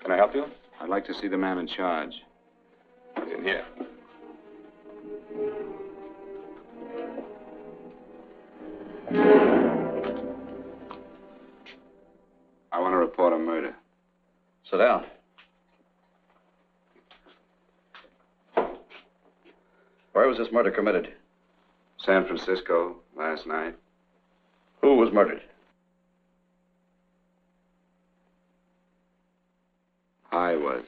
Can I help you? I'd like to see the man in charge. He's in here. I want to report a murder. Sit down. Where was this murder committed? San Francisco, last night. Who was murdered? I was.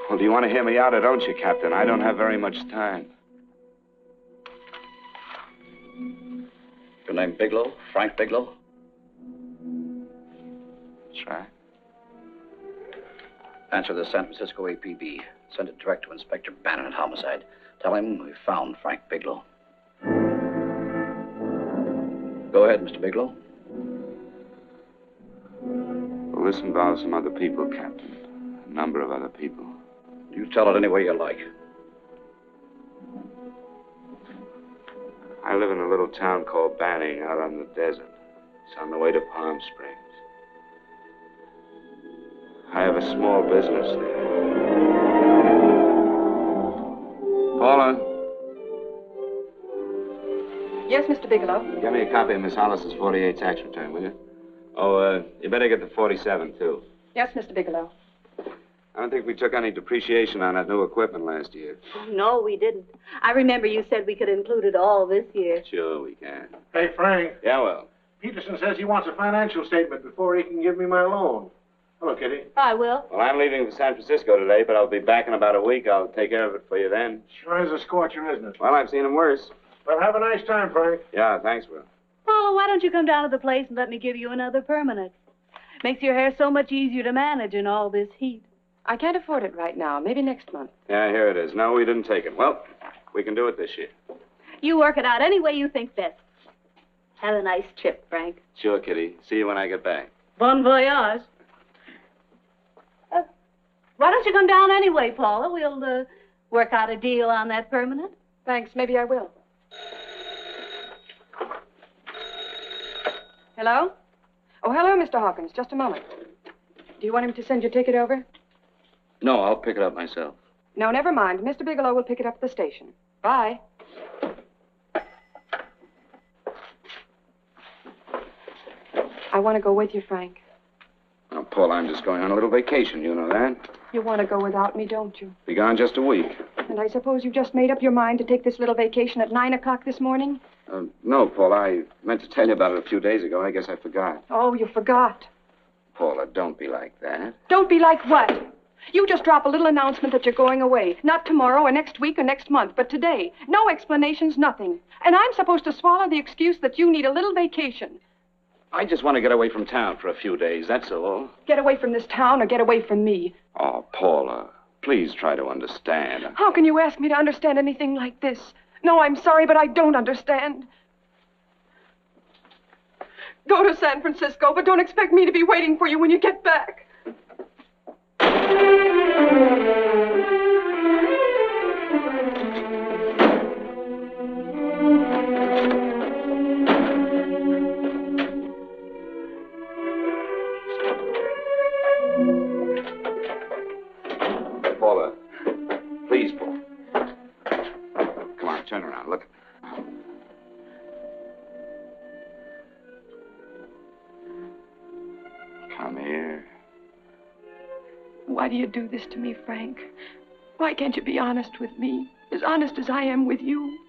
Well, do you want to hear me out or don't you, Captain? I don't have very much time. Your name Bigelow? Frank Bigelow? That's right. Answer the San Francisco APB. Send it direct to Inspector Bannon at Homicide. Tell him we found Frank Bigelow. Go ahead, Mr. Bigelow. Well, this involves some other people, Captain. A number of other people. You tell it any way you like. I live in a little town called Banning out on the desert. It's on the way to Palm Springs. I have a small business there. Paula? Yes, Mr. Bigelow? Get me a copy of Miss Hollis's 48 tax return, will you? Oh, you better get the 47, too. Yes, Mr. Bigelow. I don't think we took any depreciation on that new equipment last year. No, we didn't. I remember you said we could include it all this year. Sure, we can. Hey, Frank. Yeah, well. Peterson says he wants a financial statement before he can give me my loan. Hello, Kitty. I will. Well, I'm leaving for San Francisco today, but I'll be back in about a week. I'll take care of it for you then. Sure is a scorcher, isn't it? Well, I've seen him worse. Well, have a nice time, Frank. Yeah, thanks, Will. Paula, why don't you come down to the place and let me give you another permanent? Makes your hair so much easier to manage in all this heat. I can't afford it right now. Maybe next month. Yeah, here it is. No, we didn't take it. Well, we can do it this year. You work it out any way you think best. Have a nice trip, Frank. Sure, Kitty. See you when I get back. Bon voyage. Why don't you come down anyway, Paula? We'll work out a deal on that permanent. Thanks. Maybe I will. Hello? Oh, hello, Mr. Hawkins. Just a moment. Do you want him to send your ticket over? No, I'll pick it up myself. No, never mind. Mr. Bigelow will pick it up at the station. Bye. I want to go with you, Frank. Oh, Paul, I'm just going on a little vacation. You know that? You want to go without me, don't you? Be gone just a week. And I suppose you just made up your mind to take this little vacation at 9 o'clock this morning? No, Paul. I meant to tell you about it a few days ago. I guess I forgot. Oh, you forgot. Paula, don't be like that. Don't be like what? You just drop a little announcement that you're going away. Not tomorrow or next week or next month, but today. No explanations, nothing. And I'm supposed to swallow the excuse that you need a little vacation. I just want to get away from town for a few days, that's all. Get away from this town or get away from me. Oh, Paula, please try to understand. How can you ask me to understand anything like this? No, I'm sorry, but I don't understand. Go to San Francisco, but don't expect me to be waiting for you when you get back. Paula, please, Paula. Come on, turn around. Look. Come here. Why do you do this to me, Frank? Why can't you be honest with me? As honest as I am with you?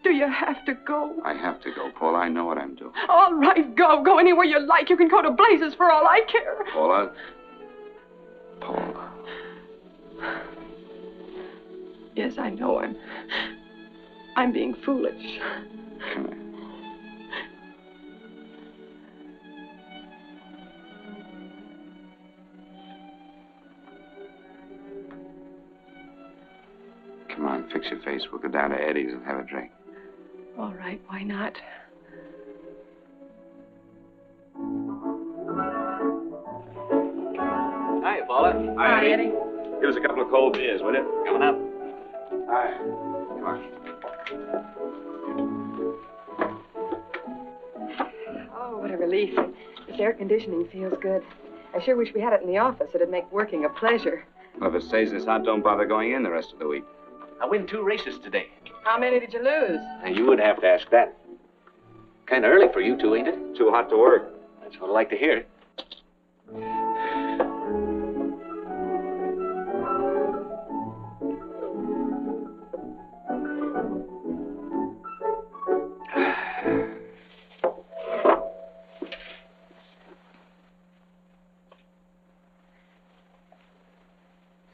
Do you have to go? I have to go, Paula. I know what I'm doing. All right, go. Go anywhere you like. You can go to blazes for all I care. Paula. Paula. Yes, I know I'm being foolish. Come here. Come on, fix your face. We'll go down to Eddie's and have a drink. All right, why not? Hi, Paula. Hi, Eddie. Give us a couple of cold beers, will you? Coming up. Hi. Come on. relief. This air conditioning feels good. I sure wish we had it in the office. It'd make working a pleasure. Well, if it stays this hot, don't bother going in the rest of the week. I win 2 races today. How many did you lose? Now, you would have to ask that. Kind of early for you two, ain't it? Too hot to work. That's what I like to hear.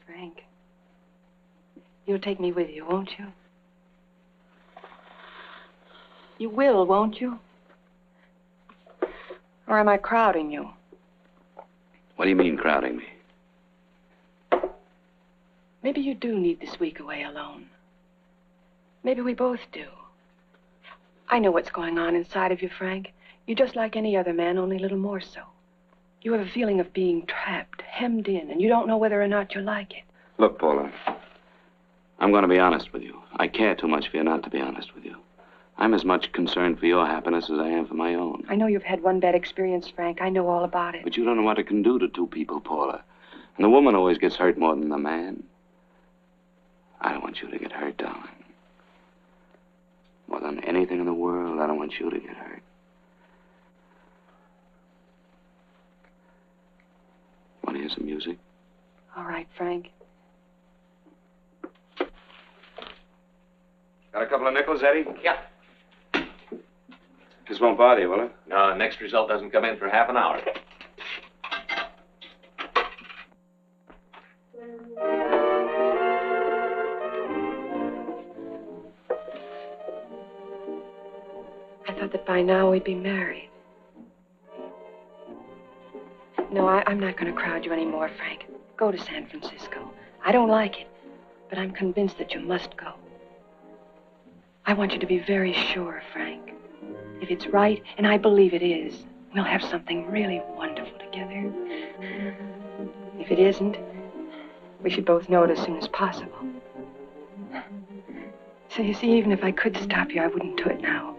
Frank, you'll take me with you, won't you? You will, won't you? Or am I crowding you? What do you mean, crowding me? Maybe you do need this week away alone. Maybe we both do. I know what's going on inside of you, Frank. You're just like any other man, only a little more so. You have a feeling of being trapped, hemmed in, and you don't know whether or not you like it. Look, Paula, I'm going to be honest with you. I care too much for you not to be honest with you. I'm as much concerned for your happiness as I am for my own. I know you've had one bad experience, Frank. I know all about it. But you don't know what it can do to two people, Paula. And the woman always gets hurt more than the man. I don't want you to get hurt, darling. More than anything in the world, I don't want you to get hurt. Want to hear some music? All right, Frank. Got a couple of nickels, Eddie? Yeah. This won't bother you, will it? No, next result doesn't come in for half an hour. I thought that by now we'd be married. No, I'm not going to crowd you anymore, Frank. Go to San Francisco. I don't like it, but I'm convinced that you must go. I want you to be very sure, Frank. If it's right, and I believe it is, we'll have something really wonderful together. If it isn't, we should both know it as soon as possible. So you see, even if I could stop you, I wouldn't do it now.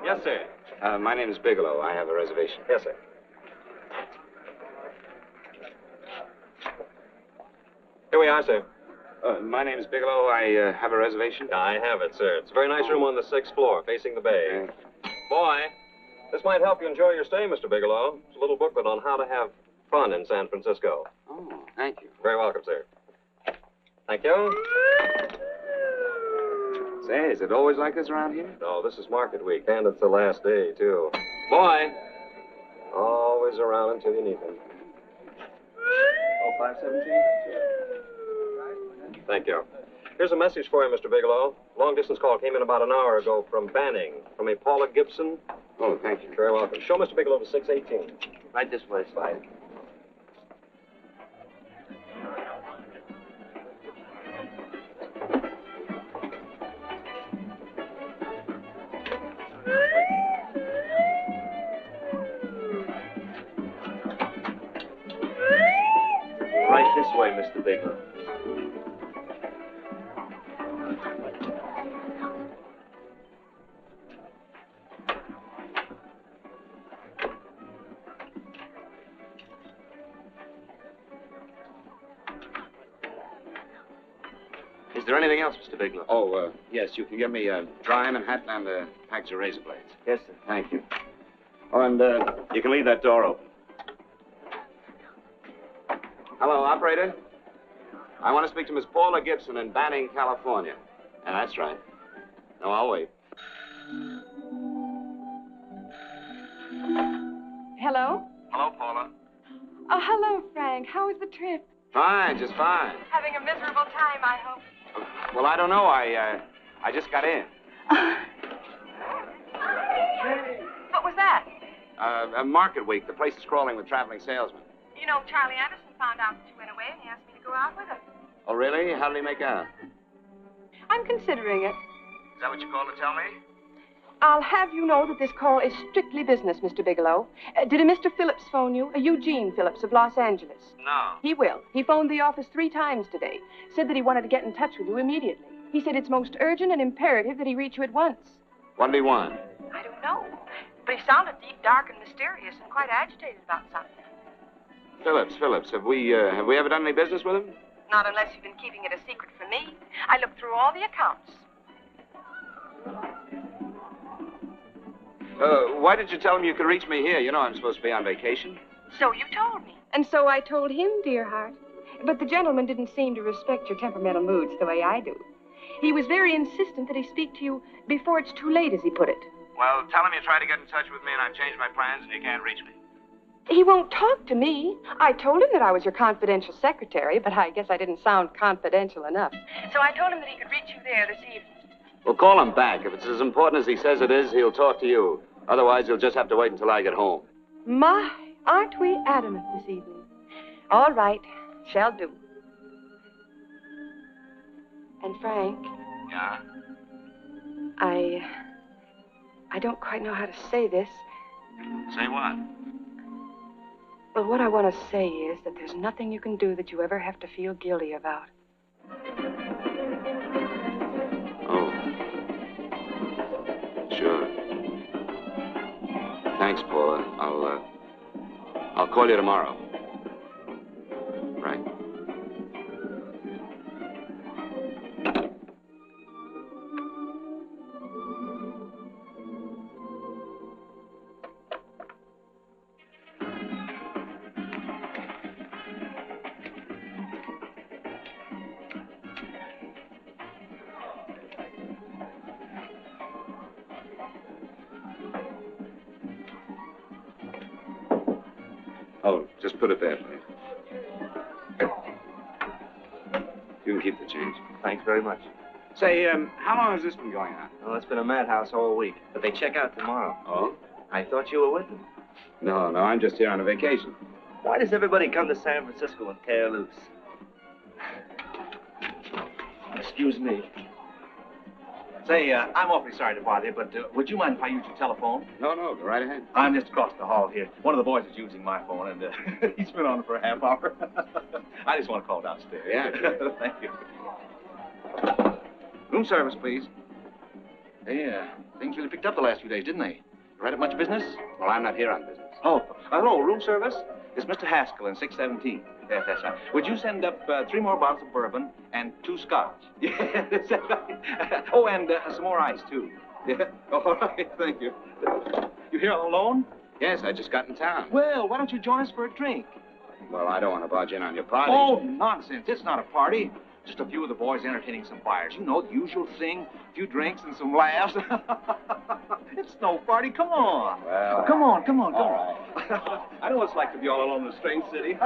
Yes, sir. My name is Bigelow. I have a reservation. Yes, sir. Here we are, sir. My name is Bigelow. I have a reservation. I have it, sir. It's a very nice room on the 6th floor, facing the bay. Boy, this might help you enjoy your stay, Mr. Bigelow. It's a little booklet on how to have fun in San Francisco. Oh, thank you. Very welcome, sir. Thank you. Say, is it always like this around here? No, this is market week, and it's the last day, too. Boy, always around until you need him. Oh, 517? Thank you. Here's a message for you, Mr. Bigelow. Long-distance call came in about an hour ago from Banning, from a Paula Gibson. Oh, thank you. Very welcome. Show Mr. Bigelow to 618. Right this way, Slide. Right this way, Mr. Bigelow. Is there anything else, Mr. Bigelow? Oh, yes. You can get me a dry Manhattan and a package of razor blades. Yes, sir. Thank you. Oh, and you can leave that door open. Hello, operator. I want to speak to Miss Paula Gibson in Banning, California. Yeah, that's right. No, I'll wait. Hello? Hello, Paula. Oh, hello, Frank. How was the trip? Fine, just fine. Having a miserable time, I hope. Well, I don't know. I just got in. What was that? Market week. The place is crawling with traveling salesmen. You know, Charlie Anderson found out that you went away, and he asked me to go out with him. Oh, really? How did he make out? I'm considering it. Is that what you called to tell me? I'll have you know that this call is strictly business, Mr. Bigelow. Did a Mr. Phillips phone you? Eugene Phillips of Los Angeles. No. He will. He phoned the office 3 times today. Said that he wanted to get in touch with you immediately. He said it's most urgent and imperative that he reach you at once. What did he want? I don't know. But he sounded deep, dark, and mysterious and quite agitated about something. Phillips. Have we ever done any business with him? Not unless you've been keeping it a secret from me. I looked through all the accounts. Why did you tell him you could reach me here? You know I'm supposed to be on vacation. So you told me. And so I told him, dear heart. But the gentleman didn't seem to respect your temperamental moods the way I do. He was very insistent that he speak to you before it's too late, as he put it. Well, tell him you tried to get in touch with me and I've changed my plans and you can't reach me. He won't talk to me. I told him that I was your confidential secretary, but I guess I didn't sound confidential enough. So I told him that he could reach you there this evening. Well, call him back. If it's as important as he says it is, he'll talk to you. Otherwise, you'll just have to wait until I get home. My, aren't we adamant this evening? All right, shall do. And Frank, Yeah? I don't quite know how to say this. Say what? Well, what I want to say is that there's nothing you can do that you ever have to feel guilty about. Oh. Sure. Thanks, Paula. I'll call you tomorrow. Right. Oh, just put it there, please. You can keep the change. Thanks very much. Say, how long has this been going on? Well, it's been a madhouse all week, but they check out tomorrow. Oh? I thought you were with them. No, I'm just here on a vacation. Why does everybody come to San Francisco and tear loose? Excuse me. Say, I'm awfully sorry to bother you, but would you mind if I use your telephone? No, go right ahead. I'm just across the hall here. One of the boys is using my phone, and he's been on it for a half hour. I just want to call downstairs. Yeah, sure. Thank you. Room service, please. Hey, things really picked up the last few days, didn't they? You right at much business? Well, I'm not here on business. Oh, hello, room service? It's Mr. Haskell in 617. Yes, that's right. Would you send up 3 more bottles of bourbon and 2 scotch? Yeah, that's right. Oh, and some more ice, too. Yeah. All right, thank you. You here all alone? Yes, I just got in town. Well, why don't you join us for a drink? Well, I don't want to barge in on your party. Oh, nonsense. It's not a party. Just a few of the boys entertaining some buyers. You know, the usual thing. A few drinks and some laughs. It's no party. Come on. Well, come on. All right. I know what it's like to be all alone in a strange city.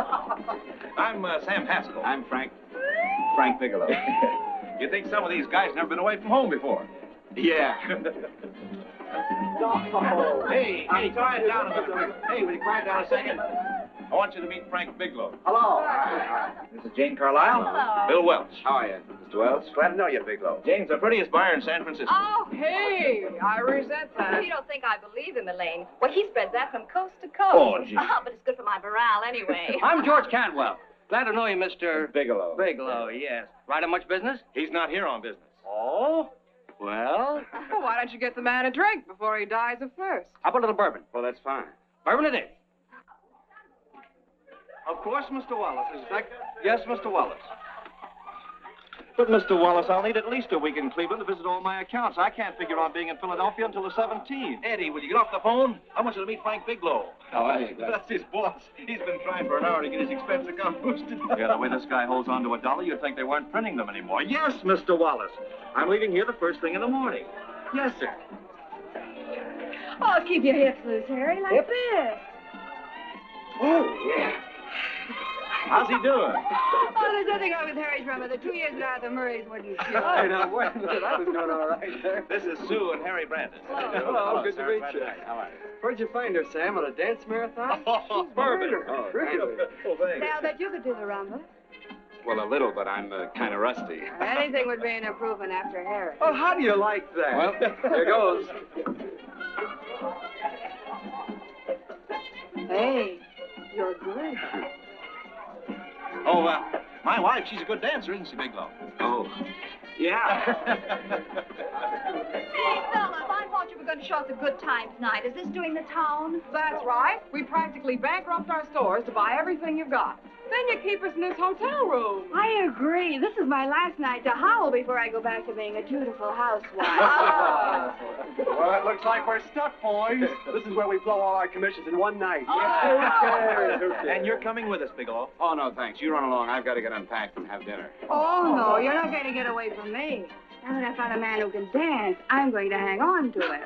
I'm Sam Haskell. I'm Frank Bigelow. You think some of these guys never been away from home before? Yeah. Hey, quiet down a minute. Hey, will you quiet down a second? I want you to meet Frank Bigelow. Hello. This is Jane Carlisle. Hello. Bill Welch. How are you, Mr. Wells? Glad to know you, Bigelow. Jane's the prettiest buyer in San Francisco. Oh, hey, I resent that. You don't think I believe him, Elaine? Well, he spreads that from coast to coast. Oh, gee. But it's good for my morale anyway. I'm George Cantwell. Glad to know you, Mr. Bigelow. Bigelow, yes. Right on much business? He's not here on business. Oh? Well, Well, why don't you get the man a drink before he dies of thirst? how about a little bourbon? Well, that's fine. Bourbon it is. Of course, Mr. Wallace. Yes, Mr. Wallace. But, Mr. Wallace, I'll need at least a week in Cleveland to visit all my accounts. I can't figure on being in Philadelphia until the 17th. Eddie, will you get off the phone? I want you to meet Frank Bigelow. How are you? That's his boss. He's been trying for an hour to get his expense account boosted. Yeah, the way this guy holds on to a dollar, you'd think they weren't printing them anymore. Yes, Mr. Wallace. I'm leaving here the first thing in the morning. Yes, sir. Oh, keep your hips loose, Harry, like this. Oh, yeah. How's he doing? Oh, there's nothing wrong with Harry's drummer. The 2 years at Arthur Murray's wouldn't show. I know. Well, that was going all right there. This is Sue and Harry Brandon. Hello, good to sir. meet you. How are you? Where'd you find her, Sam? On a dance marathon? Oh, perfect. Oh, Really? Well, thanks. Say, I'll bet you could do the rumba. Well, a little, but I'm kind of rusty. Anything would be an improvement after Harry. Oh, how do you like that? Well, here goes. Hey, you're good. Oh, my wife, she's a good dancer, isn't she, Bigelow? oh, yeah. Hey, fellas, I thought you were going to show us a good time tonight. Is this doing the town? That's right. We practically bankrupt our stores to buy everything you've got. Then you keep us in this hotel room. I agree. This is my last night to howl before I go back to being a dutiful housewife. Well, it looks like we're stuck, boys. This is where we blow all our commissions in one night. And you're coming with us, Bigelow. Oh, no, thanks. You run along. I've got to get unpacked and have dinner. Oh, no, you're not going to get away from me. Now that I found a man who can dance, I'm going to hang on to it.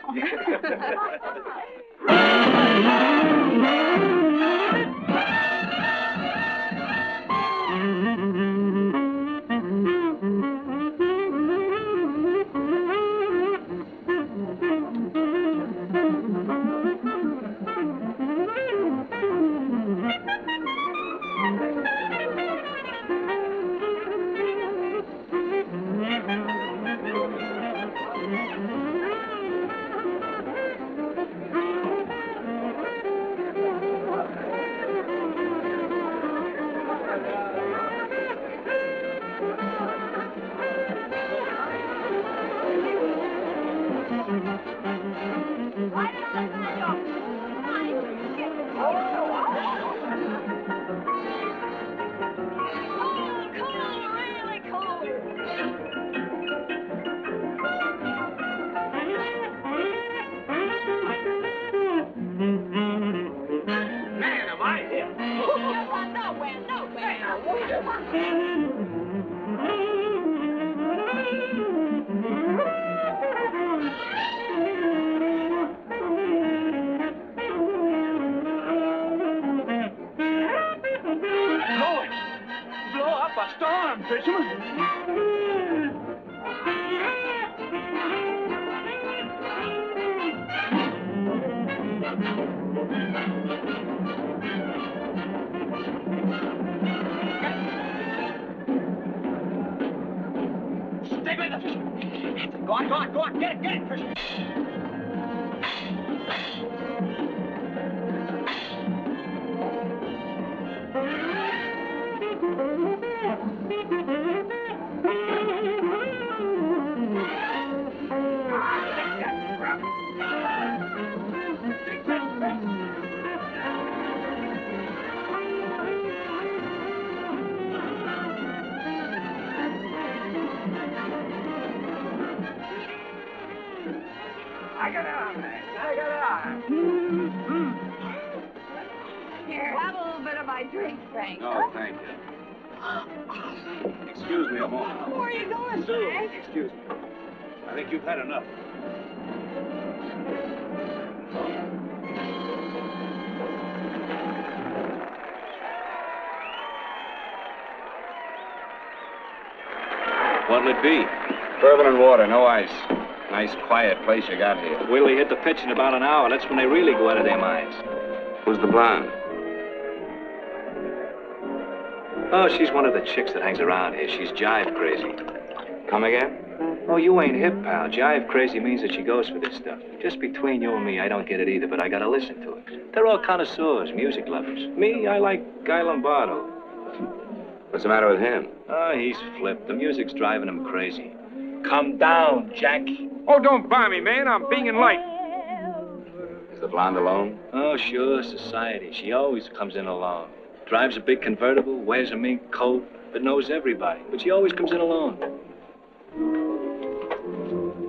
Here, have a little bit of my drink, Frank. No, thank you. Excuse me a moment. Where are you going, Sue, Frank? excuse me. I think you've had enough. What'll it be? Bourbon and water, no ice. Nice, quiet place you got here. We'll hit the pitch in about an hour. That's when they really go out of their minds. Who's the blonde? Oh, she's one of the chicks that hangs around here. She's jive crazy. Come again? Oh, you ain't hip, pal. Jive crazy means that she goes for this stuff. Just between you and me, I don't get it either, but I gotta listen to it. They're all connoisseurs, music lovers. Me, I like Guy Lombardo. What's the matter with him? Oh, he's flipped. The music's driving him crazy. Come down, Jack. Oh, don't buy me, man. I'm being light. Is the blonde alone? Oh, sure, society. She always comes in alone. Drives a big convertible, wears a mink coat, but knows everybody. But she always comes in alone.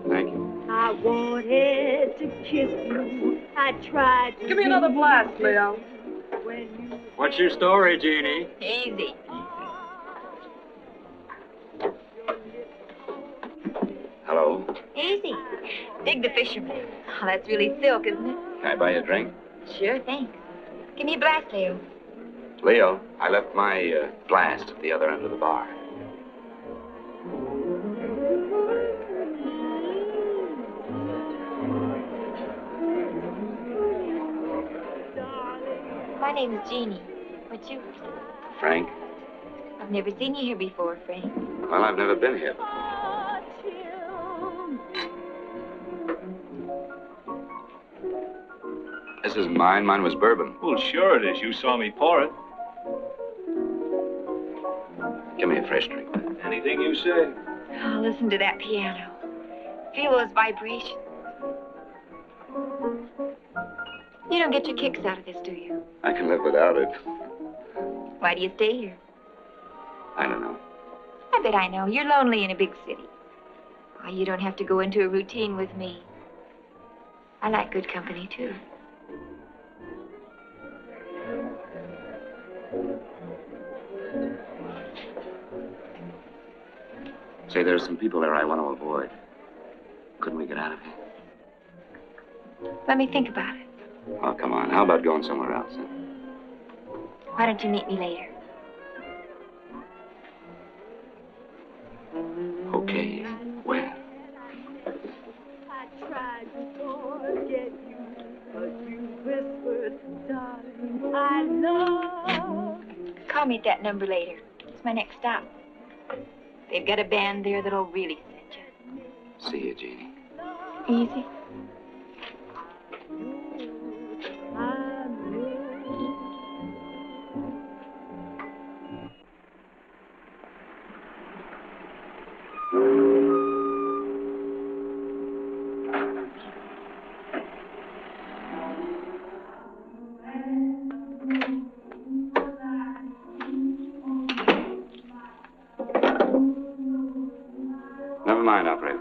Thank you. I wanted to kiss you. I tried to. Give me another blast, Leo. What's your story, Jeannie? Easy. Hello. Easy. Dig the fisherman. Oh, that's really silk, isn't it? Can I buy you a drink? Sure, thanks. Give me a blast, Leo. Leo, I left my blast at the other end of the bar. My name is Jeannie. What's yours? Frank? I've never seen you here before, Frank. Well, I've never been here. This isn't mine. Mine was bourbon. Well, sure it is. You saw me pour it. Give me a fresh drink. Anything you say. Oh, listen to that piano. Feel those vibrations. You don't get your kicks out of this, do you? I can live without it. Why do you stay here? I don't know. I bet I know. You're lonely in a big city. Why, you don't have to go into a routine with me. I like good company, too. Say, there's some people there I want to avoid. Couldn't we get out of here? Let me think about it. Oh, come on. How about going somewhere else? Huh? Why don't you meet me later? Okay. Where? I tried to forget you, but you whispered, darling, I love. Call me at that number later. It's my next stop. They've got a band there that'll really set you. See you, Jeannie. Easy. Never mind, operator.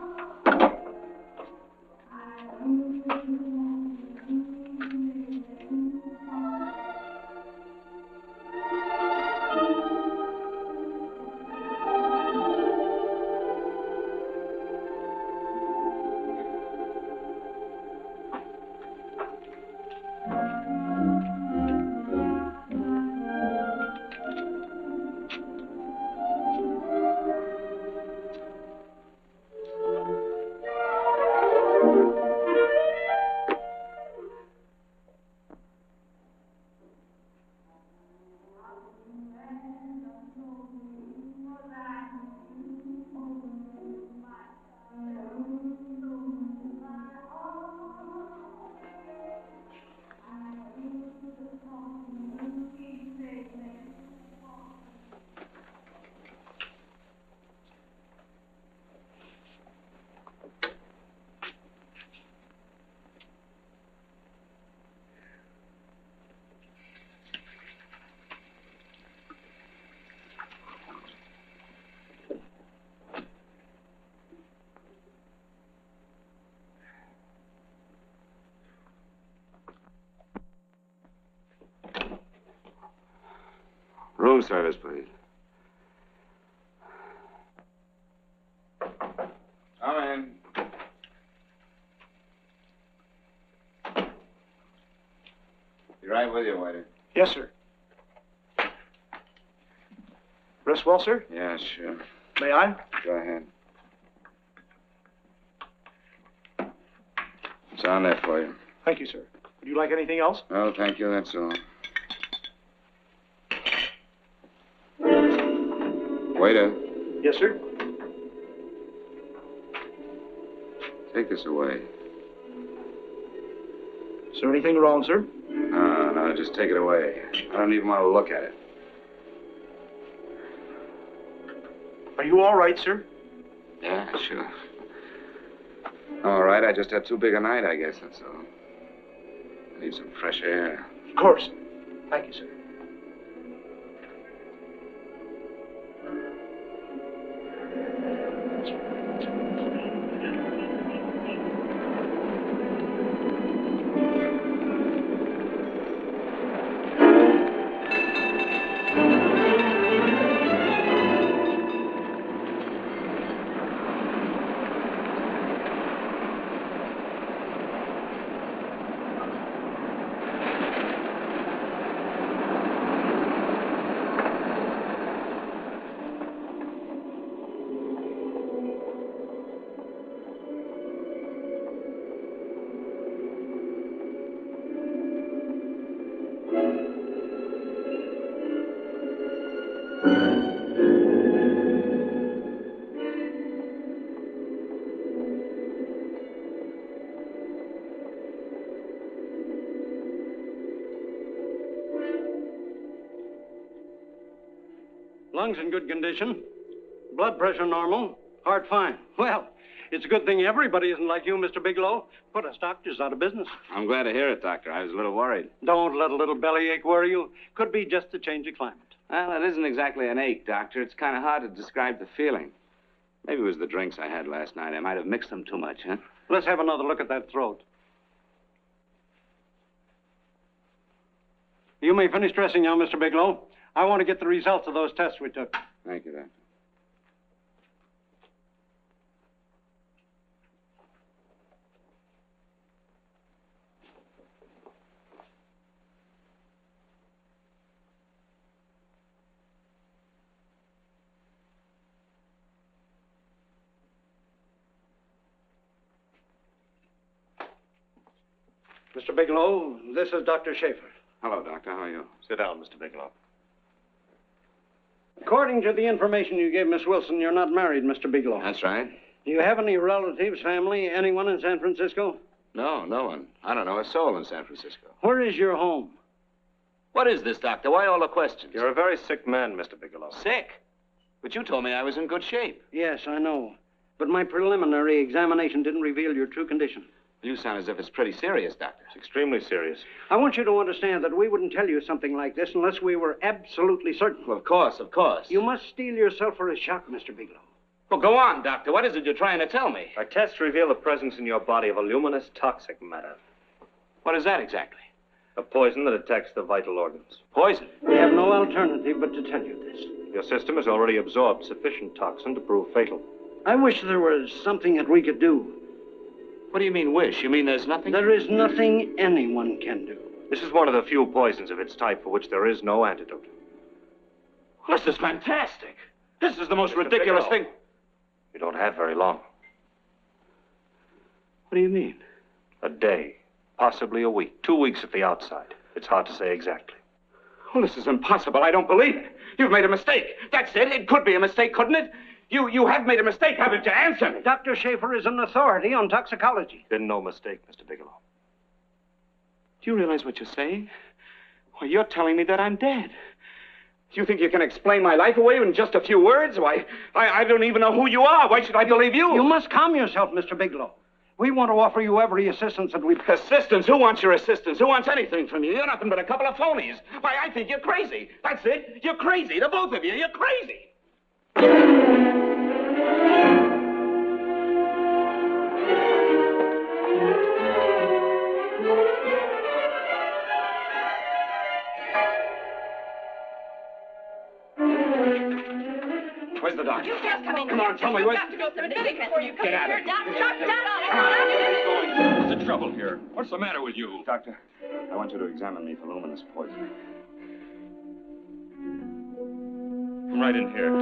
Room service, please. Come in. Be right with you, waiter. Yes, sir. Rest well, sir? Yeah, sure. May I? Go ahead. It's on there for you. Thank you, sir. Would you like anything else? No, thank you. That's all. Waiter, Yes, sir. take this away. Is there anything wrong, sir? No, just take it away. I don't even want to look at it. Are you all right, sir? Yeah, sure. All right, I just had too big a night, I guess, that's all. I need some fresh air. Of course. Thank you, sir. Lungs in good condition. Blood pressure normal. Heart fine. Well, it's a good thing everybody isn't like you, Mr. Bigelow. Put us doctors out of business. I'm glad to hear it, Doctor. I was a little worried. Don't let a little bellyache worry you. Could be just a change of climate. Well, it isn't exactly an ache, Doctor. It's kind of hard to describe the feeling. Maybe it was the drinks I had last night. I might have mixed them too much, huh? Let's have another look at that throat. You may finish dressing now, Mr. Bigelow. I want to get the results of those tests we took. Thank you, Doctor. Mr. Bigelow, this is Dr. Schaefer. Hello, Doctor. How are you? Sit down, Mr. Bigelow. According to the information you gave Miss Wilson, you're not married, Mr. Bigelow. That's right. Do you have any relatives, family, anyone in San Francisco? No, no one. I don't know a soul in San Francisco. Where is your home? What is this, Doctor? Why all the questions? You're a very sick man, Mr. Bigelow. Sick? But you told me I was in good shape. Yes, I know. But my preliminary examination didn't reveal your true condition. You sound as if it's pretty serious, Doctor. It's extremely serious. I want you to understand that we wouldn't tell you something like this unless we were absolutely certain. Well, of course, of course. You must steel yourself for a shock, Mr. Bigelow. Well, go on, Doctor. What is it you're trying to tell me? Our tests reveal the presence in your body of a luminous toxic matter. What is that exactly? A poison that attacks the vital organs. Poison? We have no alternative but to tell you this. Your system has already absorbed sufficient toxin to prove fatal. I wish there was something that we could do. What do you mean, wish? You mean there's nothing? There is nothing anyone can do. This is one of the few poisons of its type for which there is no antidote. Well, this is fantastic. This is the most ridiculous thing. You don't have very long. What do you mean? A day, possibly a week, 2 weeks at the outside. It's hard to say exactly. Well, this is impossible. I don't believe it. You've made a mistake. That's it. It could be a mistake, couldn't it? You have made a mistake, haven't you? Answer me. Dr. Schaefer is an authority on toxicology. Been no mistake, Mr. Bigelow. Do you realize what you're saying? Why, you're telling me that I'm dead. Do you think you can explain my life away in just a few words? Why, I don't even know who you are. Why should I believe you? You must calm yourself, Mr. Bigelow. We want to offer you every assistance that we... Assistance? Who wants your assistance? Who wants anything from you? You're nothing but a couple of phonies. Why, I think you're crazy. That's it. You're crazy. The both of you. You're crazy. Where's the doctor? You just come in. Come on, tell me what... You've got to go to the medic before you come Get out here. of Doctor, What's the trouble here? What's the matter with you? Doctor, I want you to examine me for luminous poison. Come right in here.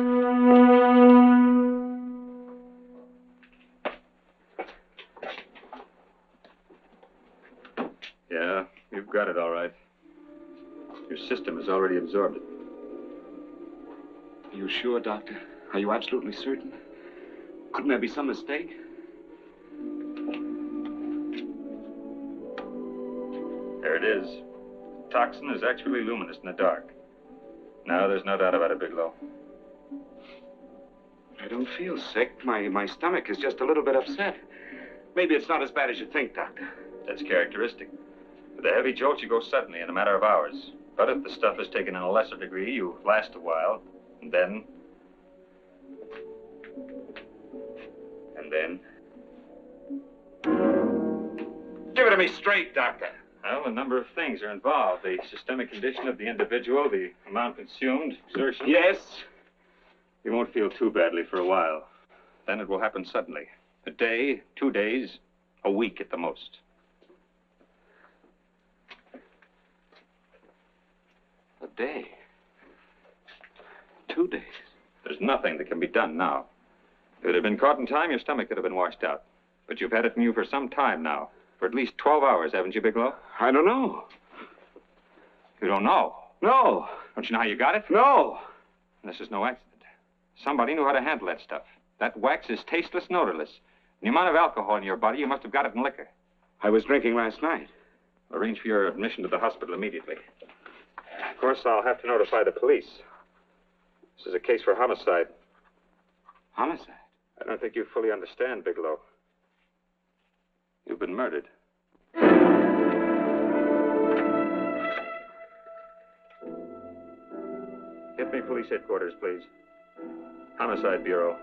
Yeah, you've got it all right. Your system has already absorbed it. Are you sure, Doctor? Are you absolutely certain? Couldn't there be some mistake? There it is. The toxin is actually luminous in the dark. Now there's no doubt about it, Bigelow. I don't feel sick. My stomach is just a little bit upset. Maybe it's not as bad as you think, Doctor. That's characteristic. With a heavy jolt, you go suddenly in a matter of hours. But if the stuff is taken in a lesser degree, you last a while, and then... Give it to me straight, Doctor. Well, a number of things are involved. The systemic condition of the individual, the amount consumed, exertion. Yes? You won't feel too badly for a while. Then it will happen suddenly. A day, 2 days, a week at the most. A day. 2 days. There's nothing that can be done now. If it had been caught in time, your stomach could have been washed out. But you've had it in you for some time now. For at least 12 hours, haven't you, Bigelow? I don't know. You don't know? No. Don't you know how you got it? No. This is no accident. Somebody knew how to handle that stuff. That wax is tasteless and odorless. And the amount of alcohol in your body, you must have got it in liquor. I was drinking last night. Arrange for your admission to the hospital immediately. Of course, I'll have to notify the police. This is a case for homicide. Homicide? I don't think you fully understand, Bigelow. You've been murdered. Get me police headquarters, please. Homicide Bureau.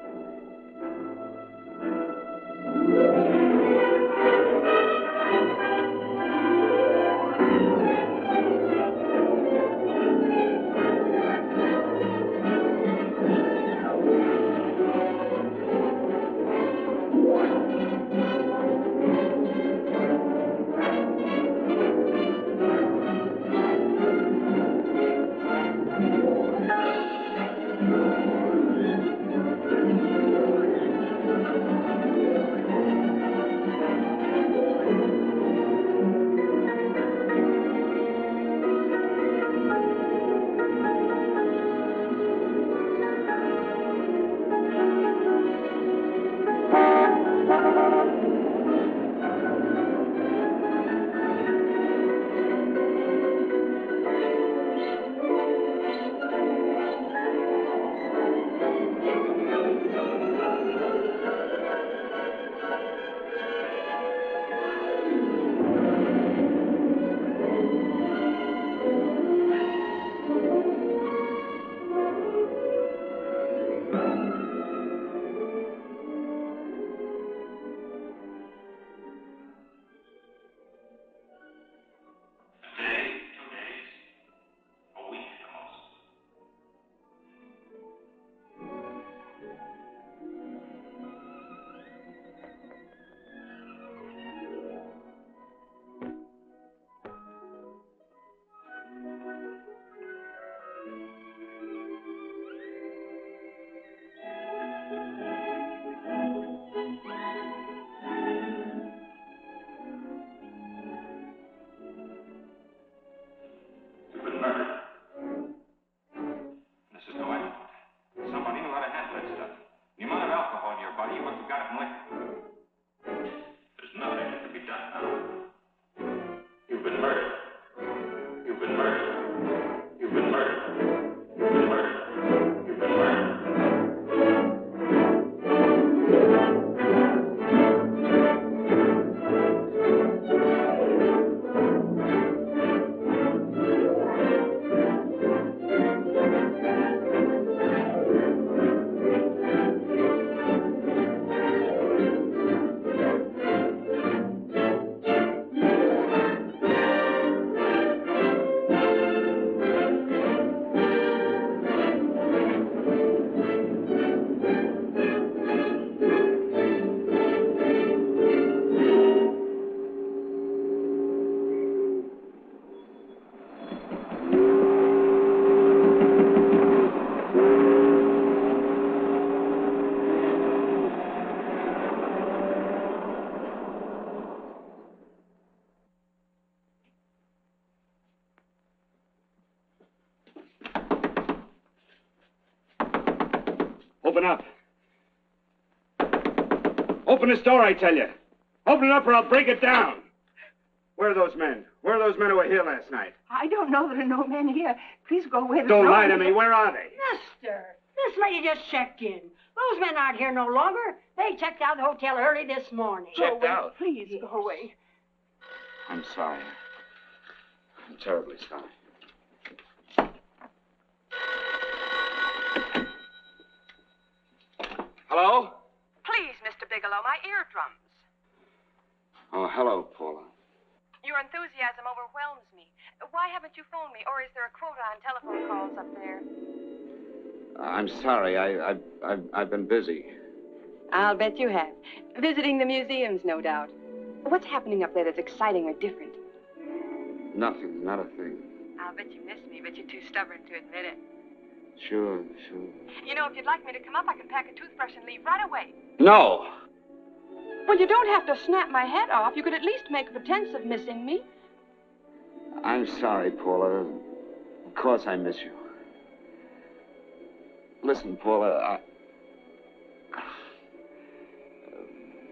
Open up. Open this door, I tell you. Open it up or I'll break it down. Where are those men? Where are those men who were here last night? I don't know. There are no men here. Please go away. There's Don't no lie to one me. Where are they? Mister, this lady just checked in. Those men aren't here no longer. They checked out of the hotel early this morning. Checked out? Please go away. I'm sorry. I'm terribly sorry. Hello? Please, Mr. Bigelow, my eardrums. Oh, hello, Paula. Your enthusiasm overwhelms me. Why haven't you phoned me, or is there a quota on telephone calls up there? I'm sorry. I've been busy. I'll bet you have. Visiting the museums, no doubt. What's happening up there that's exciting or different? Nothing, not a thing. I'll bet you miss me, but you're too stubborn to admit it. Sure. You know, if you'd like me to come up, I can pack a toothbrush and leave right away. No! Well, you don't have to snap my head off. You could at least make a pretense of missing me. I'm sorry, Paula. Of course I miss you. Listen, Paula,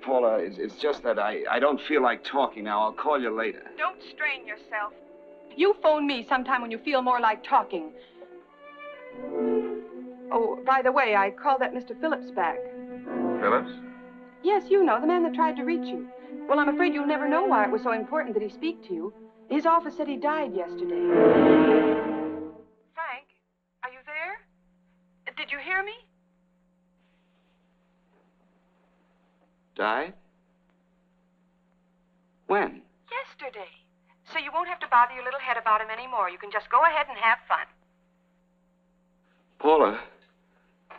Paula, it's just that I don't feel like talking now. I'll call you later. Don't strain yourself. You phone me sometime when you feel more like talking. Oh, by the way, I called that Mr. Phillips back. Phillips? Yes, you know, the man that tried to reach you. Well, I'm afraid you'll never know why it was so important that he speak to you. His office said he died yesterday. Frank, are you there? Did you hear me? Died? When? Yesterday. So you won't have to bother your little head about him anymore. You can just go ahead and have fun. Paula,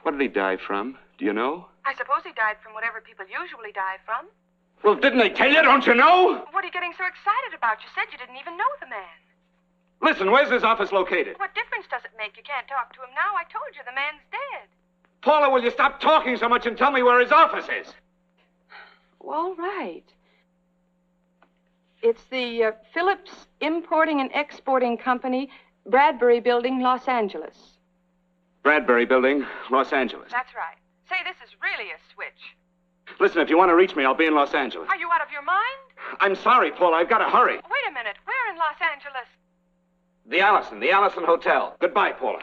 what did he die from? Do you know? I suppose he died from whatever people usually die from. Well, didn't they tell you? Don't you know? What are you getting so excited about? You said you didn't even know the man. Listen, where's his office located? What difference does it make? You can't talk to him now. I told you the man's dead. Paula, will you stop talking so much and tell me where his office is? All right. It's the Phillips Importing and Exporting Company, Bradbury Building, Los Angeles. Bradbury Building, Los Angeles. That's right. Say, this is really a switch. Listen, if you want to reach me, I'll be in Los Angeles. Are you out of your mind? I'm sorry, Paula. I've got to hurry. Wait a minute. Where in Los Angeles? The Allison Hotel. Goodbye, Paula.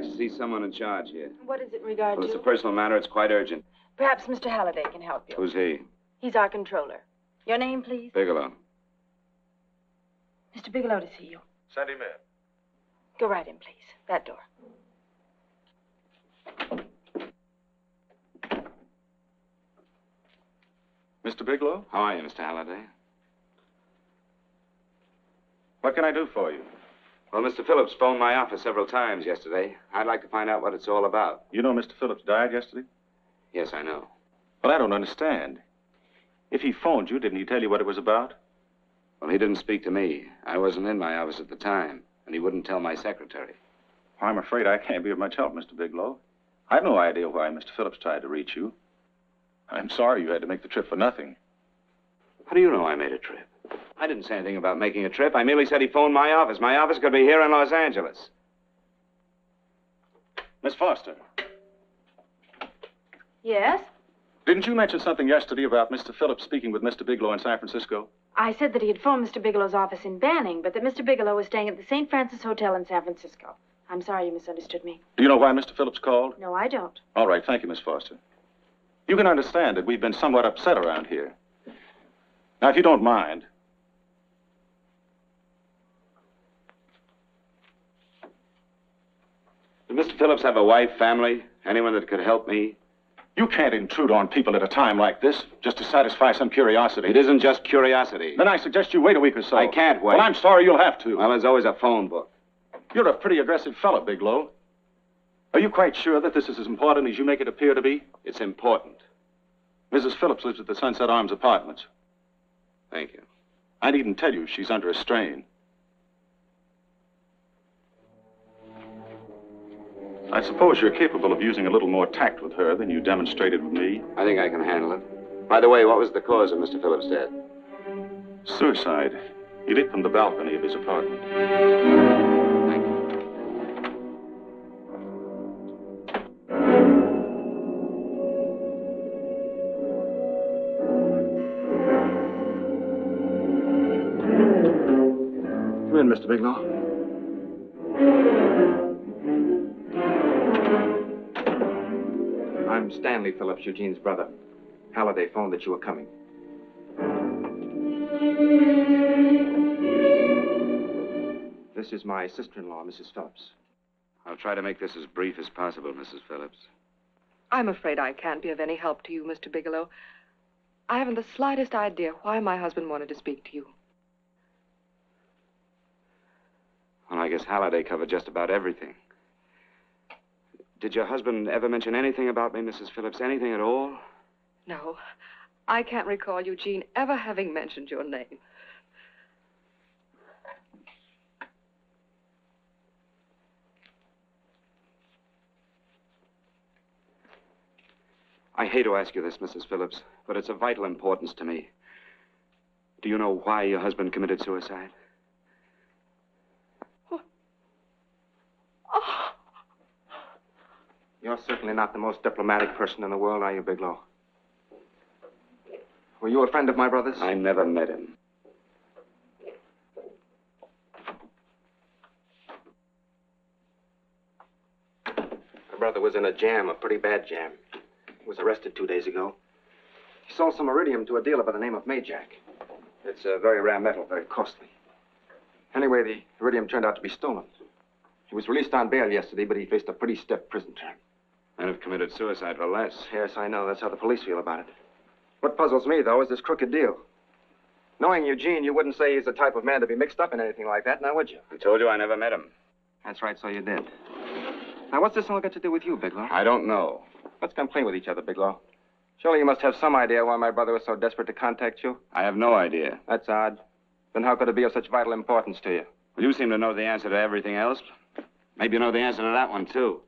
To see someone in charge here. What is it in regard Well, to? it's a personal matter. It's quite urgent. Perhaps Mr. Halliday can help you. Who's he? He's our controller. Your name, please? Bigelow. Mr. Bigelow to see you. Send him in. Go right in, please. That door. Mr. Bigelow? How are you, Mr. Halliday? What can I do for you? Well, Mr. Phillips phoned my office several times yesterday. I'd like to find out what it's all about. You know Mr. Phillips died yesterday? Yes, I know. Well, I don't understand. If he phoned you, didn't he tell you what it was about? Well, he didn't speak to me. I wasn't in my office at the time, and he wouldn't tell my secretary. I'm afraid I can't be of much help, Mr. Bigelow. I've no idea why Mr. Phillips tried to reach you. I'm sorry you had to make the trip for nothing. How do you know I made a trip? I didn't say anything about making a trip. I merely said he phoned my office. My office could be here in Los Angeles. Miss Foster, Yes? didn't you mention something yesterday about Mr. Phillips speaking with Mr. Bigelow in San Francisco? I said that he had phoned Mr. Bigelow's office in Banning, but that Mr. Bigelow was staying at the St. Francis Hotel in San Francisco. I'm sorry you misunderstood me. Do you know why Mr. Phillips called? No, I don't. All right, thank you, Miss Foster. You can understand that we've been somewhat upset around here. Now, if you don't mind, Does Mr. Phillips have a wife, family, anyone that could help me? you can't intrude on people at a time like this just to satisfy some curiosity. It isn't just curiosity. Then I suggest you wait a week or so. I can't wait. Well, I'm sorry you'll have to. Well, there's always a phone book. You're a pretty aggressive fellow, Bigelow. Are you quite sure that this is as important as you make it appear to be? It's important. Mrs. Phillips lives at the Sunset Arms Apartments. Thank you. I needn't tell you she's under a strain. I suppose you're capable of using a little more tact with her than you demonstrated with me. I think I can handle it. By the way, what was the cause of Mr. Phillips' death? Suicide. He leaped from the balcony of his apartment. Thank you. Come in, Mr. Bigelow. I'm Stanley Phillips, Eugene's brother. Halliday phoned that you were coming. This is my sister-in-law, Mrs. Phillips. I'll try to make this as brief as possible, Mrs. Phillips. I'm afraid I can't be of any help to you, Mr. Bigelow. I haven't the slightest idea why my husband wanted to speak to you. Well, I guess Halliday covered just about everything. Did your husband ever mention anything about me, Mrs. Phillips? Anything at all? No, I can't recall Eugene ever having mentioned your name. I hate to ask you this, Mrs. Phillips, but it's of vital importance to me. Do you know why your husband committed suicide? You're certainly not the most diplomatic person in the world, are you, Bigelow? Were you a friend of my brother's? I never met him. My brother was in a jam, a pretty bad jam. He was arrested 2 days ago. He sold some iridium to a dealer by the name of Majak. It's a very rare metal, very costly. Anyway, the iridium turned out to be stolen. He was released on bail yesterday, but he faced a pretty stiff prison term. And have committed suicide for less. Yes, I know. That's how the police feel about it. What puzzles me, though, is this crooked deal. Knowing Eugene, you wouldn't say he's the type of man to be mixed up in anything like that, now would you? I told you I never met him. That's right, so you did. Now, what's this all got to do with you, Bigelow? I don't know. Let's come clean with each other, Bigelow. Surely you must have some idea why my brother was so desperate to contact you. I have no idea. That's odd. Then how could it be of such vital importance to you? Well, you seem to know the answer to everything else. Maybe you know the answer to that one, too.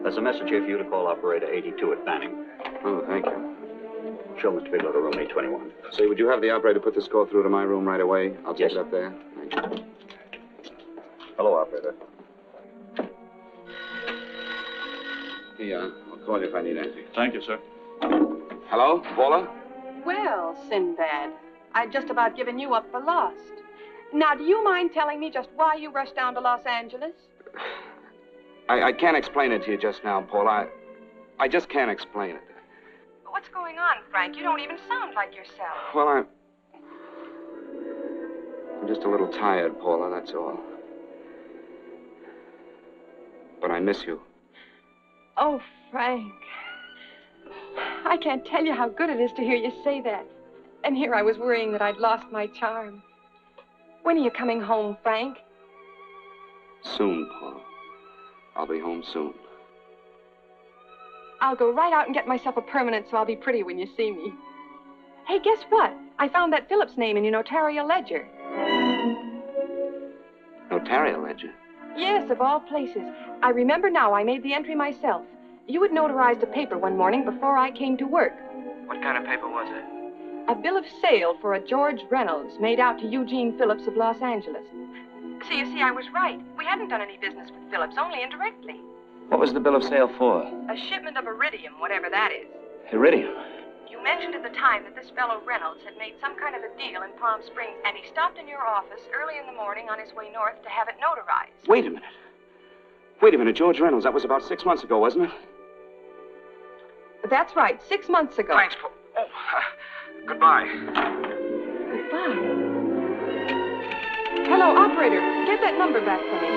There's a message here for you to call operator 82 at Banning. Oh, thank you. Show Mr. Bigelow to room 821. Say, would you have the operator put this call through to my room right away? I'll take it up there. Thank you. Hello, operator. Yeah, I'll call you if I need anything. Thank you, sir. Hello, Paula? Well, Sinbad, I'd just about given you up for lost. Now, do you mind telling me just why you rushed down to Los Angeles? I can't explain it to you just now, Paula. I just can't explain it. What's going on, Frank? You don't even sound like yourself. Well, I'm just a little tired, Paula, that's all. But I miss you. Oh, Frank. I can't tell you how good it is to hear you say that. And here I was worrying that I'd lost my charm. When are you coming home, Frank? Soon, Paula. I'll be home soon. I'll go right out and get myself a permanent so I'll be pretty when you see me. Hey, guess what? I found that Phillips name in your notarial ledger. Notarial ledger? Yes, of all places. I remember now I made the entry myself. You had notarized a paper one morning before I came to work. What kind of paper was it? A bill of sale for a George Reynolds made out to Eugene Phillips of Los Angeles. So you see, I was right. We hadn't done any business with Phillips, only indirectly. What was the bill of sale for? A shipment of iridium, whatever that is. Iridium. You mentioned at the time that this fellow Reynolds had made some kind of a deal in Palm Springs, and he stopped in your office early in the morning on his way north to have it notarized. Wait a minute. Wait a minute, George Reynolds. That was about 6 months ago, wasn't it? That's right, 6 months ago. Thanks, Paul. Goodbye. Goodbye. Hello, operator. Get that number back for me.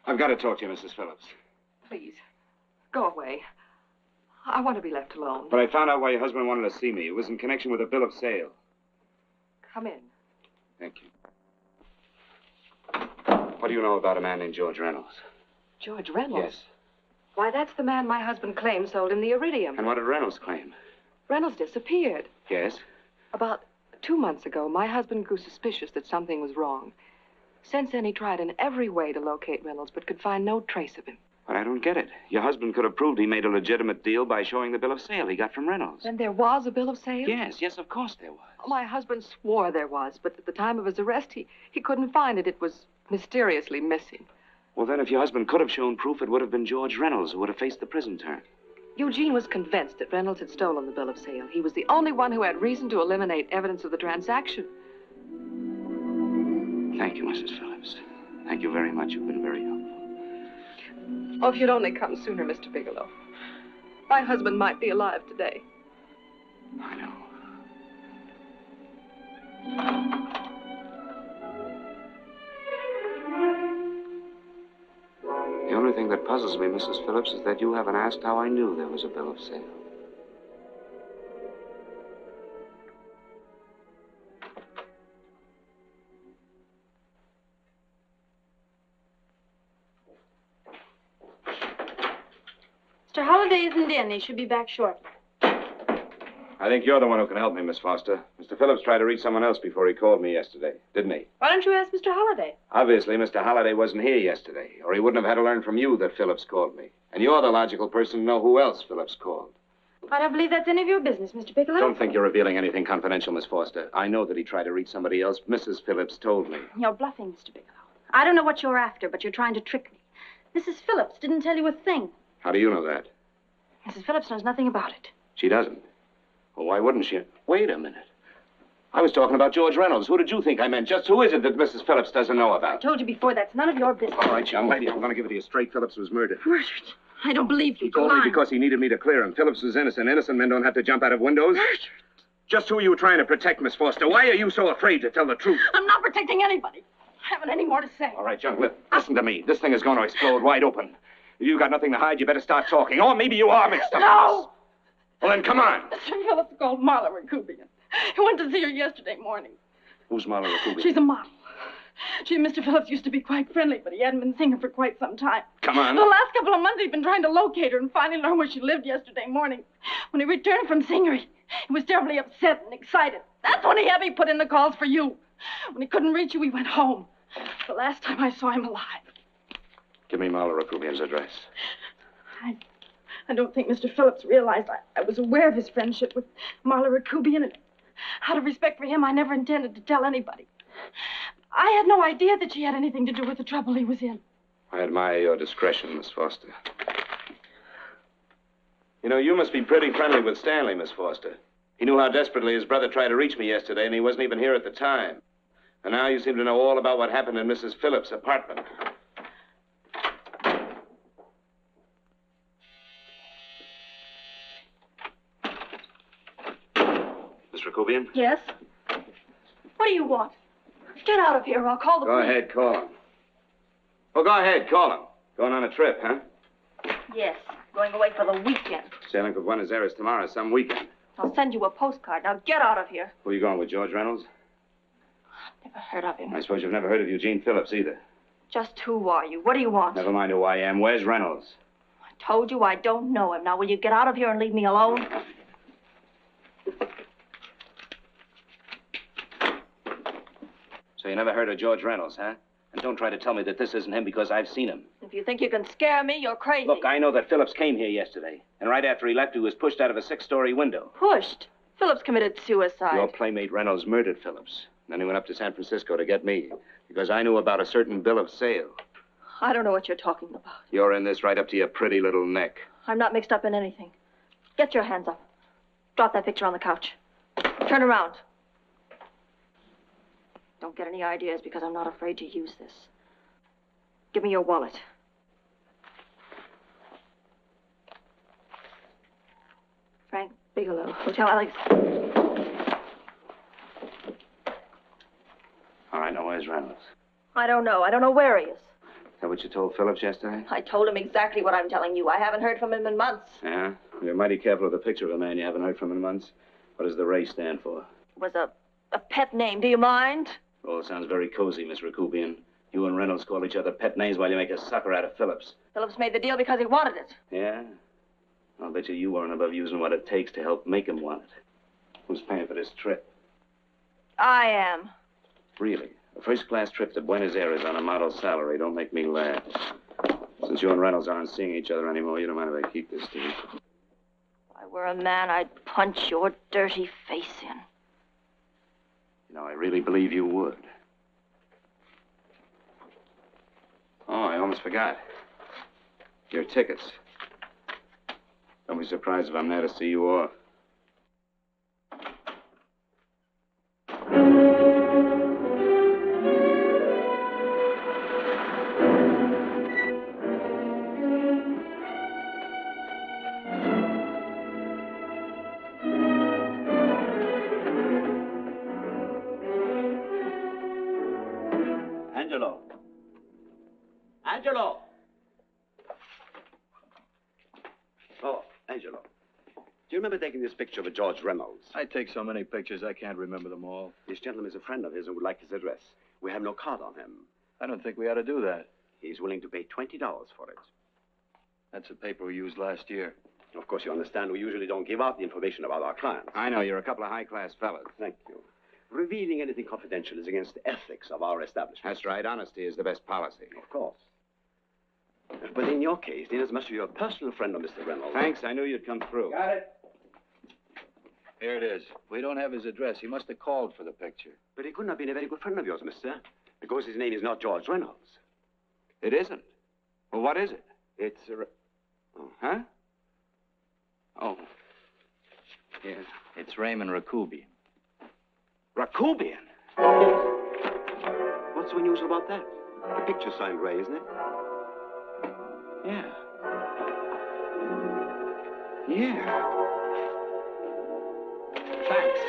I've got to talk to you, Mrs. Phillips. Please, go away. I want to be left alone. But I found out why your husband wanted to see me. It was in connection with a bill of sale. Come in. Thank you. What do you know about a man named George Reynolds? George Reynolds? Yes. Why, that's the man my husband claims sold him the iridium. And what did Reynolds claim? Reynolds disappeared. Yes? About 2 months ago, my husband grew suspicious that something was wrong. Since then, he tried in every way to locate Reynolds, but could find no trace of him. But I don't get it. Your husband could have proved he made a legitimate deal by showing the bill of sale he got from Reynolds. Then there was a bill of sale? Yes, of course there was. My husband swore there was, but at the time of his arrest, he couldn't find it. It was mysteriously missing. Well, then, if your husband could have shown proof, it would have been George Reynolds who would have faced the prison term. Eugene was convinced that Reynolds had stolen the bill of sale. He was the only one who had reason to eliminate evidence of the transaction. Thank you, Mrs. Phillips. Thank you very much. You've been very helpful. Oh, if you'd only come sooner, Mr. Bigelow. My husband might be alive today. I know. The only thing that puzzles me, Mrs. Phillips, is that you haven't asked how I knew there was a bill of sale. Mr. Holliday isn't in. He should be back shortly. I think you're the one who can help me, Miss Foster. Mr. Phillips tried to reach someone else before he called me yesterday, didn't he? Why don't you ask Mr. Holliday? Obviously, Mr. Holliday wasn't here yesterday, or he wouldn't have had to learn from you that Phillips called me. And you're the logical person to know who else Phillips called. I don't believe that's any of your business, Mr. Bigelow. Don't think you're revealing anything confidential, Miss Foster. I know that he tried to reach somebody else. Mrs. Phillips told me. You're bluffing, Mr. Bigelow. I don't know what you're after, but you're trying to trick me. Mrs. Phillips didn't tell you a thing. How do you know that? Mrs. Phillips knows nothing about it. She doesn't. Well, why wouldn't she? Wait a minute. I was talking about George Reynolds. Who did you think I meant? Just who is it that Mrs. Phillips doesn't know I about? told you before, that's none of your business. All right, young lady, I'm going to give it to you straight. Phillips was murdered. Murdered? I don't believe you. He told me because he needed me to clear him. Phillips was innocent. Innocent men don't have to jump out of windows. Murdered? Just who are you trying to protect, Miss Foster? Why are you so afraid to tell the truth? I'm not protecting anybody. I haven't any more to say. All right, young, listen to me. This thing is going to explode wide open. If you've got nothing to hide, you better start talking. Or maybe you are mixed up. No! Well, then come on. Mr. Phillips called Marla Rakubian. He went to see her yesterday morning. Who's Marla Rakubian? She's a model. She and Mr. Phillips used to be quite friendly, but he hadn't been seeing her for quite some time. Come on. The last couple of months, he'd been trying to locate her and finally learn where she lived yesterday morning. When he returned from seeing her, he was terribly upset and excited. That's when he had me put in the calls for you. When he couldn't reach you, he went home. The last time I saw him alive. Give me Marla Rakubian's address. I don't think Mr. Phillips realized I was aware of his friendship with Marla Rakubian, and out of respect for him, I never intended to tell anybody. I had no idea that she had anything to do with the trouble he was in. I admire your discretion, Miss Foster. You know, you must be pretty friendly with Stanley, Miss Foster. He knew how desperately his brother tried to reach me yesterday, and he wasn't even here at the time. And now you seem to know all about what happened in Mrs. Phillips' apartment. Miss Rakubian? Yes? What do you want? Get out of here or I'll call the Go police. ahead, call him. Well, go ahead, call him. Going on a trip, huh? Yes, going away for the weekend. Sailing for Buenos Aires tomorrow, some weekend. I'll send you a postcard. Now get out of here. Who are you going with, George Reynolds? Never heard of him. I suppose you've never heard of Eugene Phillips either. Just who are you? What do you want? Never mind who I am. Where's Reynolds? I told you I don't know him. Now will you get out of here and leave me alone? So you never heard of George Reynolds, huh? And don't try to tell me that this isn't him because I've seen him. If you think you can scare me, you're crazy. Look, I know that Phillips came here yesterday. And right after he left, he was pushed out of a 6-story window. Pushed? Phillips committed suicide. Your playmate Reynolds murdered Phillips. Then he went up to San Francisco to get me. Because I knew about a certain bill of sale. I don't know what you're talking about. You're in this right up to your pretty little neck. I'm not mixed up in anything. Get your hands up. Drop that picture on the couch. Turn around. Don't get any ideas because I'm not afraid to use this. Give me your wallet. Frank Bigelow, Hotel Alex. All right, now where's Reynolds? I don't know. I don't know where he is. Is that what you told Phillips yesterday? I told him exactly what I'm telling you. I haven't heard from him in months. Yeah? You're mighty careful of the picture of a man you haven't heard from in months. What does the Ray stand for? It was a pet name. Do you mind? Oh, it sounds very cozy, Miss Rakubian. You and Reynolds call each other pet names while you make a sucker out of Phillips. Phillips made the deal because he wanted it. Yeah? I'll bet you weren't above using what it takes to help make him want it. Who's paying for this trip? I am. Really? A first-class trip to Buenos Aires on a model salary. Don't make me laugh. Since you and Reynolds aren't seeing each other anymore, you don't mind if I keep this, do you? If I were a man, I'd punch your dirty face in. You know, I really believe you would. Oh, I almost forgot. Your tickets. Don't be surprised if I'm there to see you off. Angelo. Angelo, do you remember taking this picture of George Reynolds? I take so many pictures, I can't remember them all. This gentleman is a friend of his and would like his address. We have no card on him. I don't think we ought to do that. He's willing to pay $20 for it. That's the paper we used last year. Of course, you understand we usually don't give out the information about our clients. I know. You're a couple of high-class fellas. Thank you. Revealing anything confidential is against the ethics of our establishment. That's right. Honesty is the best policy. Of course. But in your case, inasmuch as you're a personal friend of Mr. Reynolds... Thanks. I knew you'd come through. Got it. Here it is. We don't have his address. He must have called for the picture. But he couldn't have been a very good friend of yours, mister. Because his name is not George Reynolds. It isn't? Well, what is it? It's Huh? Oh. Yes. It's Raymond Rakubian. Rakubian? What's so unusual about that? The picture's signed Ray, isn't it? Yeah. Yeah. Thanks.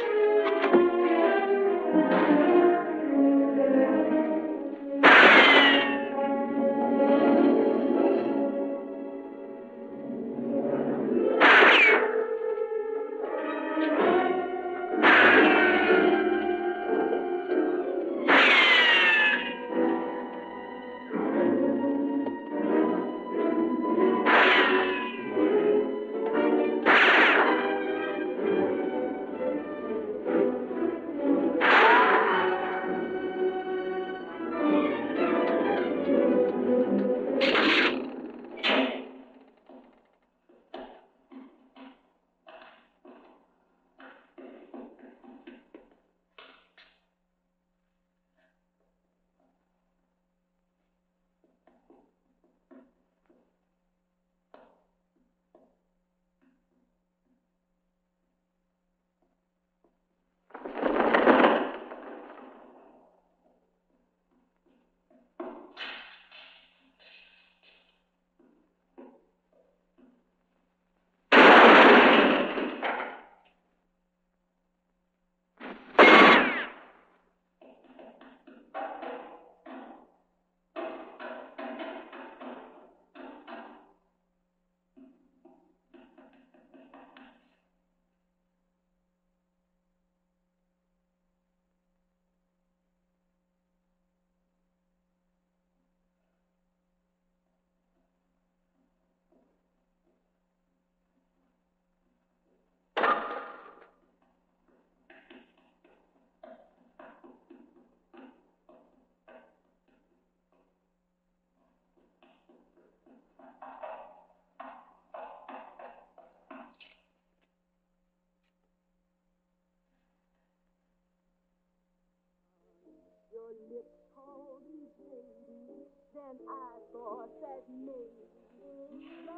Your lips called me baby, then I thought that maybe love.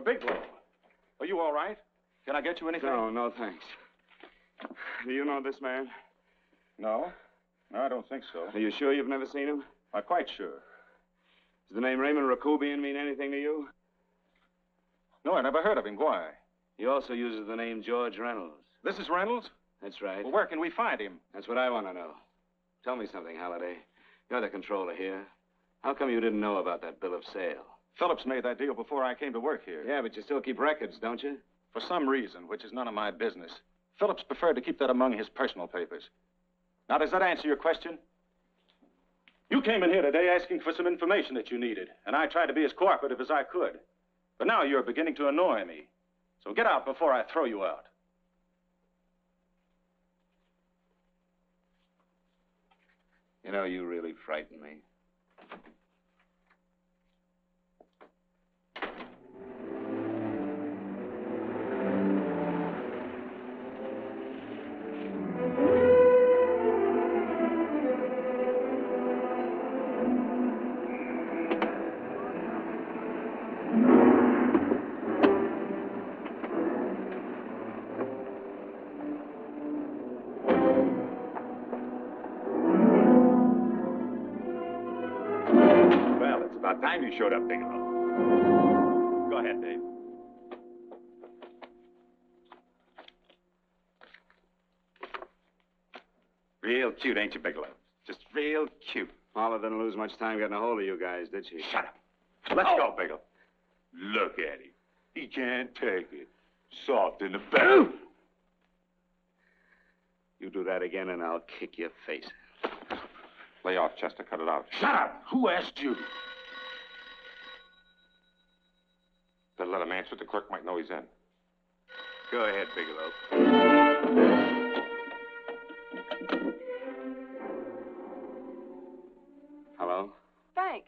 Bigelow, are you all right? Can I get you anything? No, thanks. Do you know this man? No, I don't think so. Are you sure you've never seen him? I'm quite sure. Does the name Raymond Rakubian mean anything to you? No, I never heard of him. Why? He also uses the name George Reynolds. This is Reynolds? That's right. Well, where can we find him? That's what I want to know. Tell me something, Halliday. You're the controller here. How come you didn't know about that bill of sale? Phillips made that deal before I came to work here. Yeah, but you still keep records, don't you? For some reason, which is none of my business, Phillips preferred to keep that among his personal papers. Now, does that answer your question? You came in here today asking for some information that you needed, and I tried to be as cooperative as I could. But now you're beginning to annoy me. So get out before I throw you out. You know, you really frighten me. time you showed up, Bigelow. Go ahead, Dave. Real cute, ain't you, Bigelow? Just real cute. Paula didn't lose much time getting a hold of you guys, did she? Shut up. Let's go, Bigelow. Look at him. He can't take it. Soft in the back. You do that again and I'll kick your face. Lay off, Chester. Cut it out. Shut up! Who asked you? Better let him answer. The clerk might know he's in. Go ahead, Bigelow. Hello? Frank.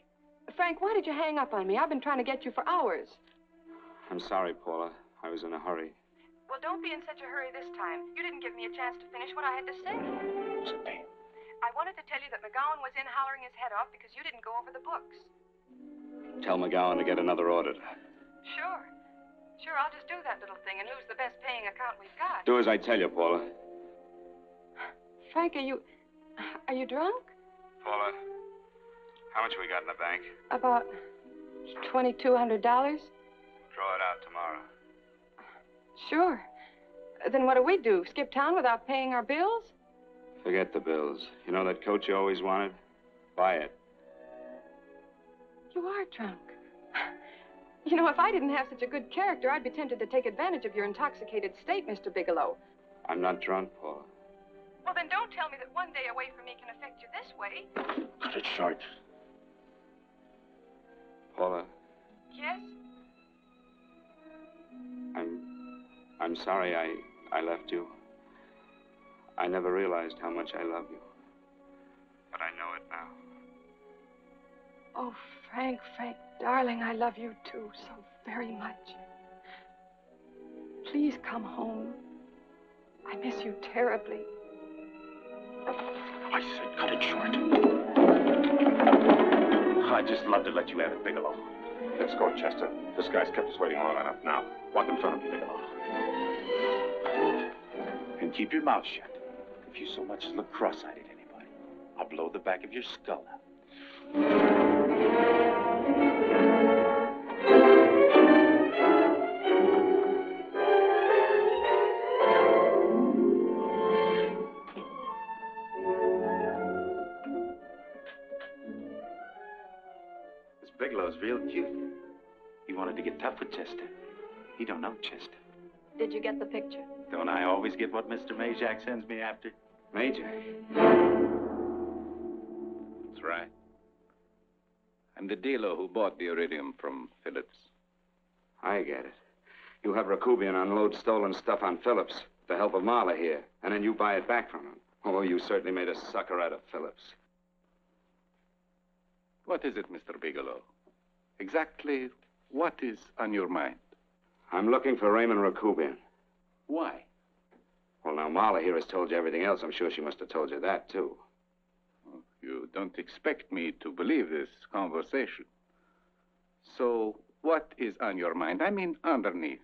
Frank, why did you hang up on me? I've been trying to get you for hours. I'm sorry, Paula. I was in a hurry. Well, don't be in such a hurry this time. You didn't give me a chance to finish what I had to say. I wanted to tell you that McGowan was in hollering his head off because you didn't go over the books. Tell McGowan to get another auditor. Sure. Sure, I'll just do that little thing and lose the best paying account we've got. Do as I tell you, Paula. Frank, are you drunk? Paula, how much we got in the bank? About $2,200. Draw it out tomorrow. Sure. Then what do? Skip town without paying our bills? Forget the bills. You know that coat you always wanted? Buy it. You are drunk. You know, if I didn't have such a good character, I'd be tempted to take advantage of your intoxicated state, Mr. Bigelow. I'm not drunk, Paula. Well, then don't tell me that one day away from me can affect you this way. Cut it short. Paula, Yes? I'm sorry I left you. I never realized how much I love you. But I know it now. Oh, Frank, darling, I love you too so very much. Please come home. I miss you terribly. I said cut it short. I'd just love to let you have it, Bigelow. Let's go, Chester. This guy's kept us waiting long enough now. Walk in front of me, Bigelow. And keep your mouth shut. If you so much as look cross-eyed at anybody, I'll blow the back of your skull out. This Bigelow's real cute. He wanted to get tough with Chester. He don't know Chester. Did you get the picture? Don't I always get what Mr. Majak sends me after? Major? That's right. I'm the dealer who bought the iridium from Phillips. I get it. You have Rakubian unload stolen stuff on Phillips with the help of Marla here, and then you buy it back from him. Oh, you certainly made a sucker out of Phillips. What is it, Mr. Bigelow? Exactly what is on your mind? I'm looking for Raymond Rakubian. Why? Well, now, Marla here has told you everything else. I'm sure she must have told you that, too. Oh, you don't expect me to believe this conversation. So, what is on your mind? I mean, underneath.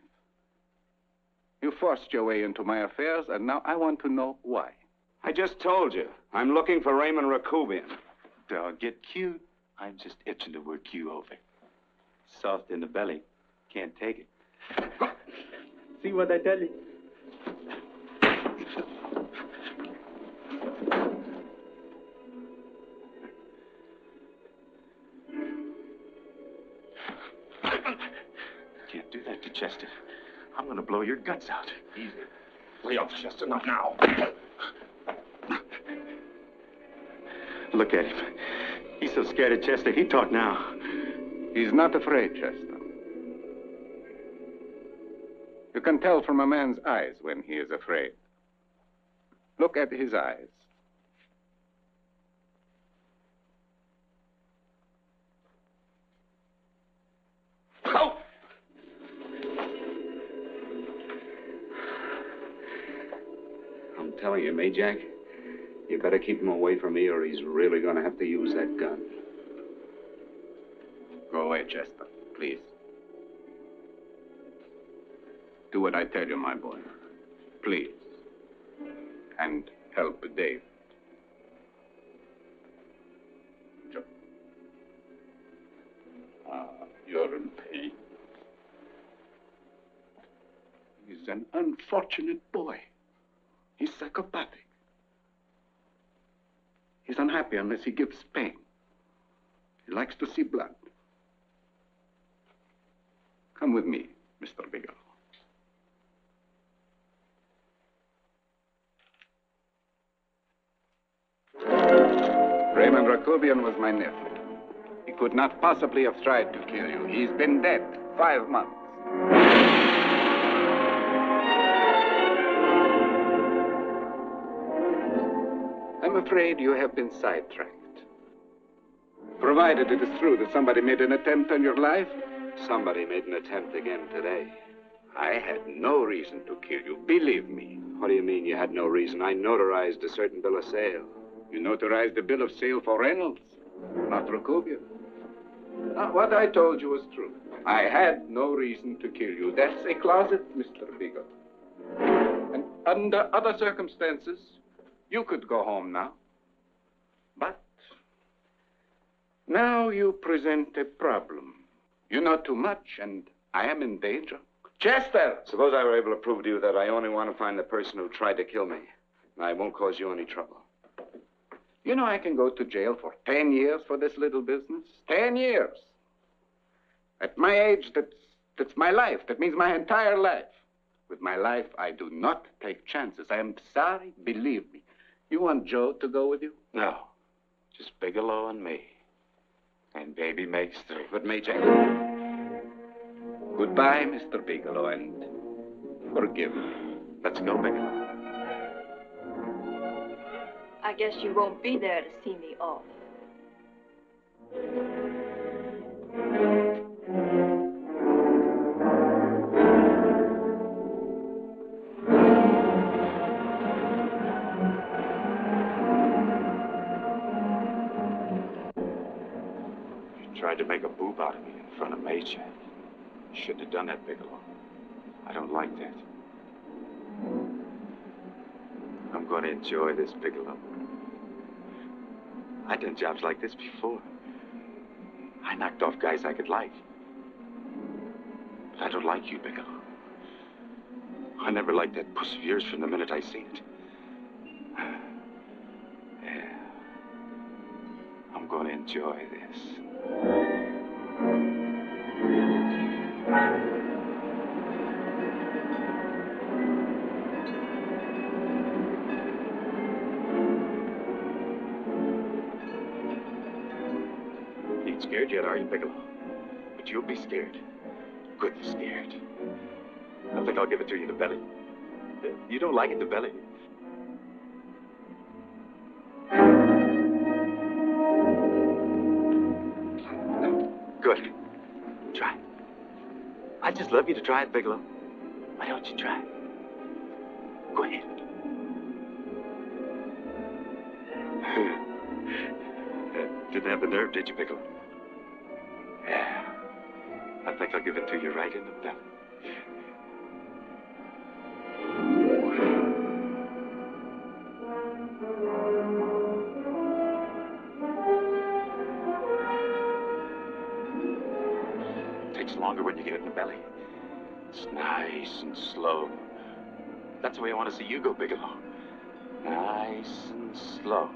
You forced your way into my affairs, and now I want to know why. I just told you. I'm looking for Raymond Rakubian. Don't get cute. I'm just itching to work you over. Soft in the belly. Can't take it. See what I tell you? Can't do that to Chester. I'm gonna blow your guts out. Easy. Lay off, Chester. Not now. Look at him. He's so scared of Chester, he talk now. He's not afraid, Chester. You can tell from a man's eyes when he is afraid. Look at his eyes. Oh! I'm telling you, Majak, you better keep him away from me or he's really going to have to use that gun. Go away, Chester, please. Do what I tell you, my boy. Please. And help Dave. an unfortunate boy. He's psychopathic. He's unhappy unless he gives pain. He likes to see blood. Come with me, Mr. Bigelow. Raymond Rakubian was my nephew. He could not possibly have tried to kill you. He's been dead 5 months. I'm afraid you have been sidetracked. Provided it is true that somebody made an attempt on your life. Somebody made an attempt again today. I had no reason to kill you, believe me. What do you mean you had no reason? I notarized a certain bill of sale. You notarized the bill of sale for Reynolds, not Rakubian. What I told you was true. I had no reason to kill you. That's a closet, Mr. Bigelow. And under other circumstances, you could go home now. But now you present a problem. You know too much, and I am in danger. Chester! Suppose I were able to prove to you that I only want to find the person who tried to kill me. And I won't cause you any trouble. You know I can go to jail for 10 years for this little business. 10 years. At my age, that's my life. That means my entire life. With my life, I do not take chances. I am sorry, believe me. You want Joe to go with you? No. Just Bigelow and me. And baby makes 3. But Major... Goodbye, Mr. Bigelow, and forgive me. Let's go, Bigelow. I guess you won't be there to see me off. You tried to make a boob out of me in front of Major. You shouldn't have done that, Bigelow. I don't like that. I'm going to enjoy this, Bigelow. I've done jobs like this before. I knocked off guys I could like. But I don't like you, Bigelow. I never liked that puss of yours from the minute I seen it. Yeah. I'm going to enjoy this. You ain't scared yet, are you, Bigelow? But you'll be scared. Good scared. I think I'll give it to you in the belly. You don't like it in the belly? Good. Try. I'd just love you to try it, Bigelow. Why don't you try it? Go ahead. Didn't have the nerve, did you, Bigelow? Yeah. I think I'll give it to you right in the belly. Takes longer when you get it in the belly. It's nice and slow. That's the way I want to see you go, Bigelow. Nice and slow.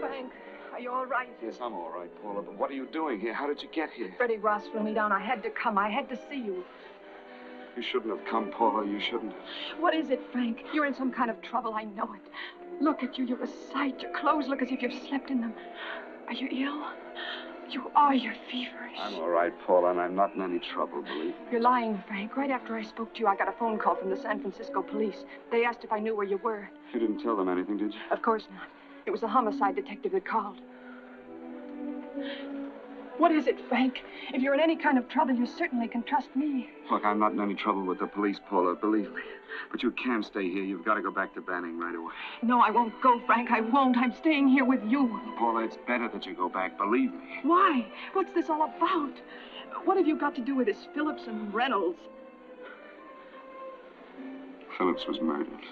Frank, are you all right? Yes, I'm all right, Paula, but what are you doing here? How did you get here? Freddie Ross flew me down. I had to come. I had to see you. You shouldn't have come, Paula. You shouldn't have. What is it, Frank? You're in some kind of trouble. I know it. Look at you. You're a sight. Your clothes look as if you've slept in them. Are you ill? You are. You're feverish. I'm all right, Paula, and I'm not in any trouble, believe me. You're lying, Frank. Right after I spoke to you, I got a phone call from the San Francisco police. They asked if I knew where you were. You didn't tell them anything, did you? Of course not. It was the homicide detective that called. What is it, Frank? If you're in any kind of trouble, you certainly can trust me. Look, I'm not in any trouble with the police, Paula, believe me. But you can't stay here. You've got to go back to Banning right away. No, I won't go, Frank. I won't. I'm staying here with you. Paula, it's better that you go back, believe me. Why? What's this all about? What have you got to do with this Phillips and Reynolds? Phillips was murdered.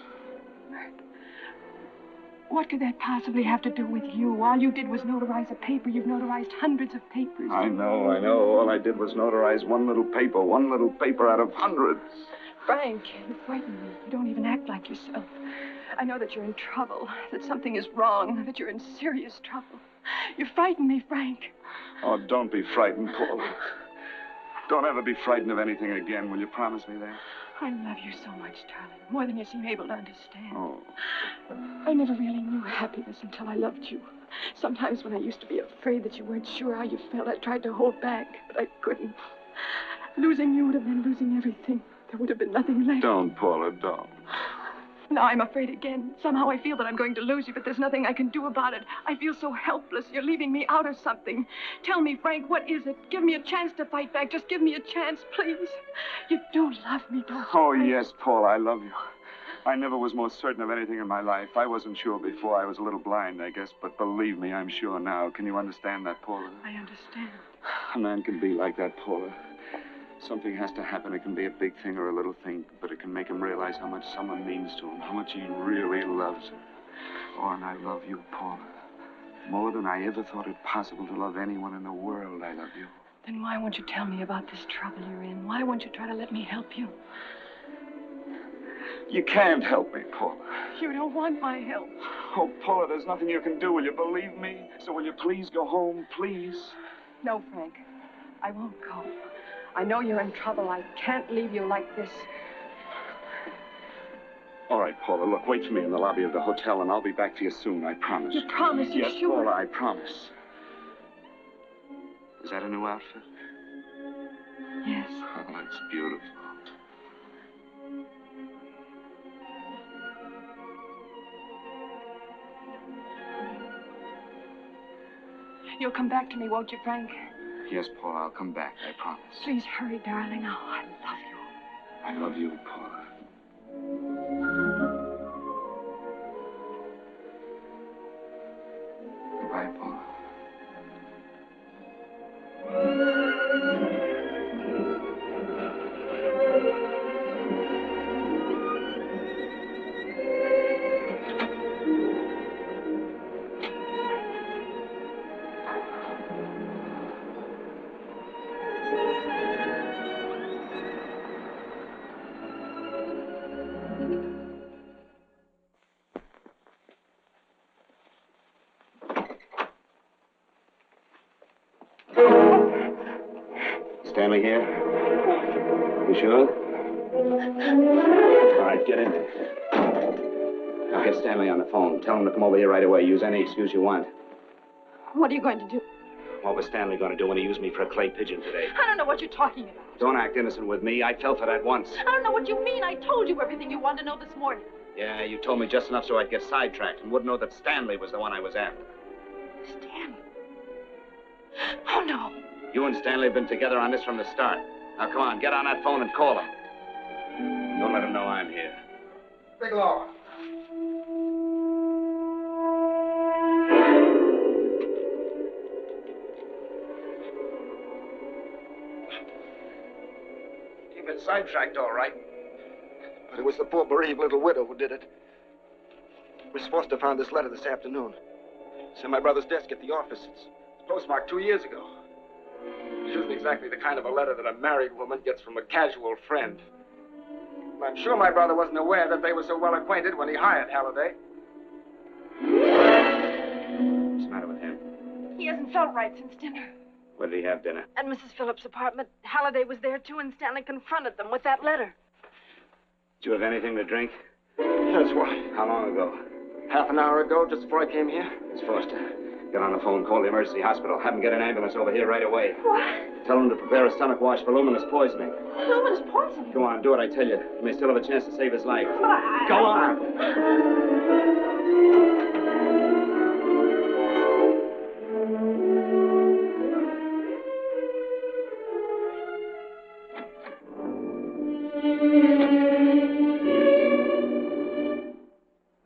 What could that possibly have to do with you? All you did was notarize a paper. You've notarized hundreds of papers. I know. All I did was notarize one little paper out of hundreds. Frank, you frighten me. You don't even act like yourself. I know that you're in trouble, that something is wrong, that you're in serious trouble. You frighten me, Frank. Oh, don't be frightened, Paula. Don't ever be frightened of anything again. Will you promise me that? I love you so much, darling. More than you seem able to understand. Oh. I never really knew happiness until I loved you. Sometimes when I used to be afraid that you weren't sure how you felt, I tried to hold back, but I couldn't. Losing you would have been losing everything. There would have been nothing left. Don't, Paula, don't. Now I'm afraid again. Somehow I feel that I'm going to lose you, but there's nothing I can do about it. I feel so helpless. You're leaving me out of something. Tell me, Frank, what is it? Give me a chance to fight back. Just give me a chance, please. You do love me, don't you? Oh, yes, Paula, I love you. I never was more certain of anything in my life. I wasn't sure before. I was a little blind, I guess, but believe me, I'm sure now. Can you understand that, Paula? I understand. A man can be like that, Paula. Something has to happen. It can be a big thing or a little thing, but it can make him realize how much someone means to him, how much he really loves her. Oh, and I love you, Paula. More than I ever thought it possible to love anyone in the world, I love you. Then why won't you tell me about this trouble you're in? Why won't you try to let me help you? You can't help me, Paula. You don't want my help. Oh, Paula, there's nothing you can do. Will you believe me? So will you please go home, please? No, Frank. I won't go. I know you're in trouble. I can't leave you like this. All right, Paula, look, wait for me in the lobby of the hotel, and I'll be back for you soon, I promise. You promise? You're yes, sure? Paula, I promise. Is that a new outfit? Yes. Oh, it's beautiful. You'll come back to me, won't you, Frank? Yes, Paula, I'll come back, I promise. Please hurry, darling. Oh, I love you. I love you, Paula. Goodbye, Paula. Stanley here? You sure? All right, get in there. Now get Stanley on the phone. Tell him to come over here right away. Use any excuse you want. What are you going to do? What was Stanley going to do when he used me for a clay pigeon today? I don't know what you're talking about. Don't act innocent with me. I fell for that once. I don't know what you mean. I told you everything you wanted to know this morning. Yeah, you told me just enough so I'd get sidetracked and wouldn't know that Stanley was the one I was after. Stanley? Oh, no. You and Stanley have been together on this from the start. Now, come on, get on that phone and call him. Don't let him know I'm here. Bigelow. You've been sidetracked, all right. But it was the poor bereaved little widow who did it. Miss Foster found this letter this afternoon. It's in my brother's desk at the office. It's postmarked 2 years ago. It isn't exactly the kind of a letter that a married woman gets from a casual friend. I'm sure my brother wasn't aware that they were so well acquainted when he hired Halliday. What's the matter with him? He hasn't felt right since dinner. Where did he have dinner? At Mrs. Phillips' apartment, Halliday was there too, and Stanley confronted them with that letter. Did you have anything to drink? Yes, why? How long ago? Half an hour ago, just before I came here. Miss Foster, get on the phone, call the emergency hospital. Have them get an ambulance over here right away. What? Tell them to prepare a stomach wash for luminous poisoning. Luminous poisoning? Go on, do it, I tell you. You may still have a chance to save his life. But Go on.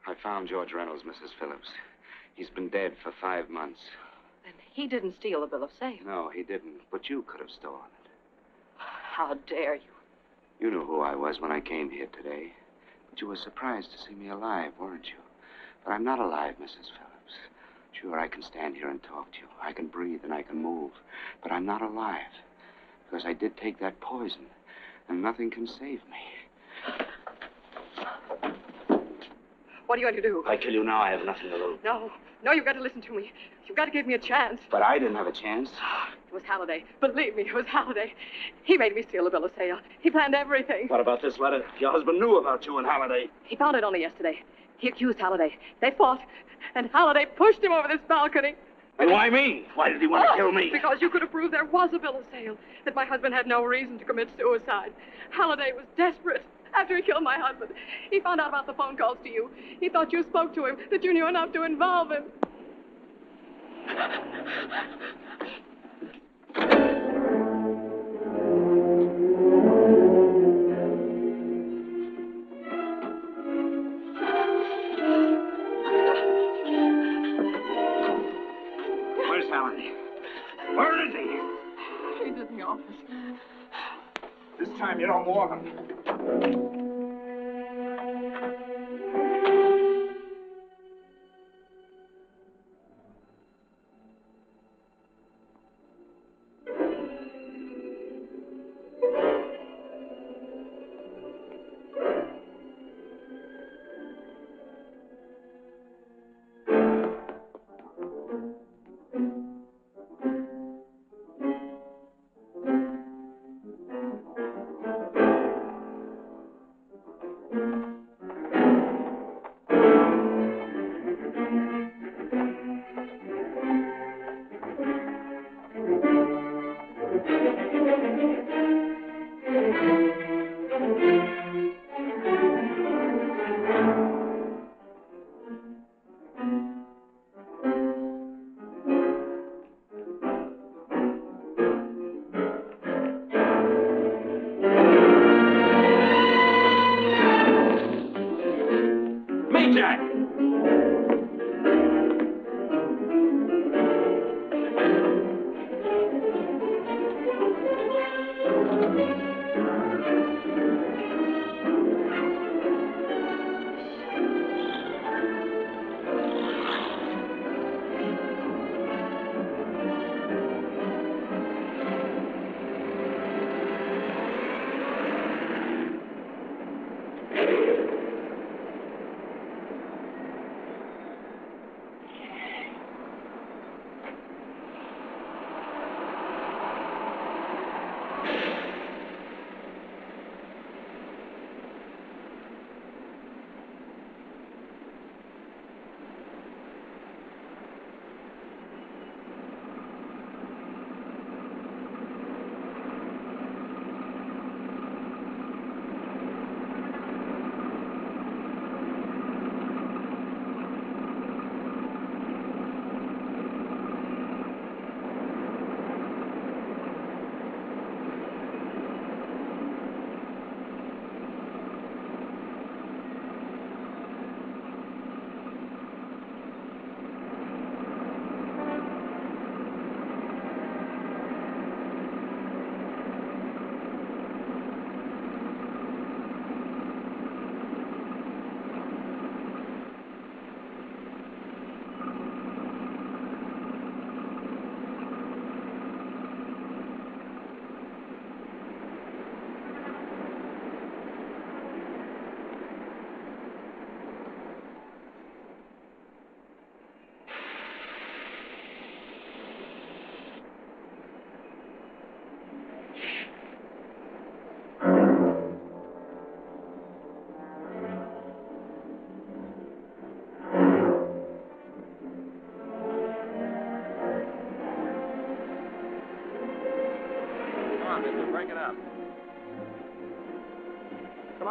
I found George Reynolds, Mrs. Phillips. He's been dead for 5 months. Then he didn't steal the bill of sale. No, he didn't. But you could have stolen it. How dare you? You knew who I was when I came here today. But you were surprised to see me alive, weren't you? But I'm not alive, Mrs. Phillips. Sure, I can stand here and talk to you. I can breathe and I can move. But I'm not alive. Because I did take that poison. And nothing can save me. What are you going to do? I kill you now, I have nothing to lose. No, you've got to listen to me. You've got to give me a chance. But I didn't have a chance. It was Halliday. Believe me, it was Halliday. He made me steal the bill of sale. He planned everything. What about this letter? Your husband knew about you and Halliday. He found it only yesterday. He accused Halliday. They fought, and Halliday pushed him over this balcony. And why me? Why did he want to kill me? Because you could have proved there was a bill of sale, that my husband had no reason to commit suicide. Halliday was desperate. After he killed my husband, he found out about the phone calls to you. He thought you spoke to him, that you knew enough to involve him. Where's Halliday? Where is he? He's in the office. This time you don't warn him.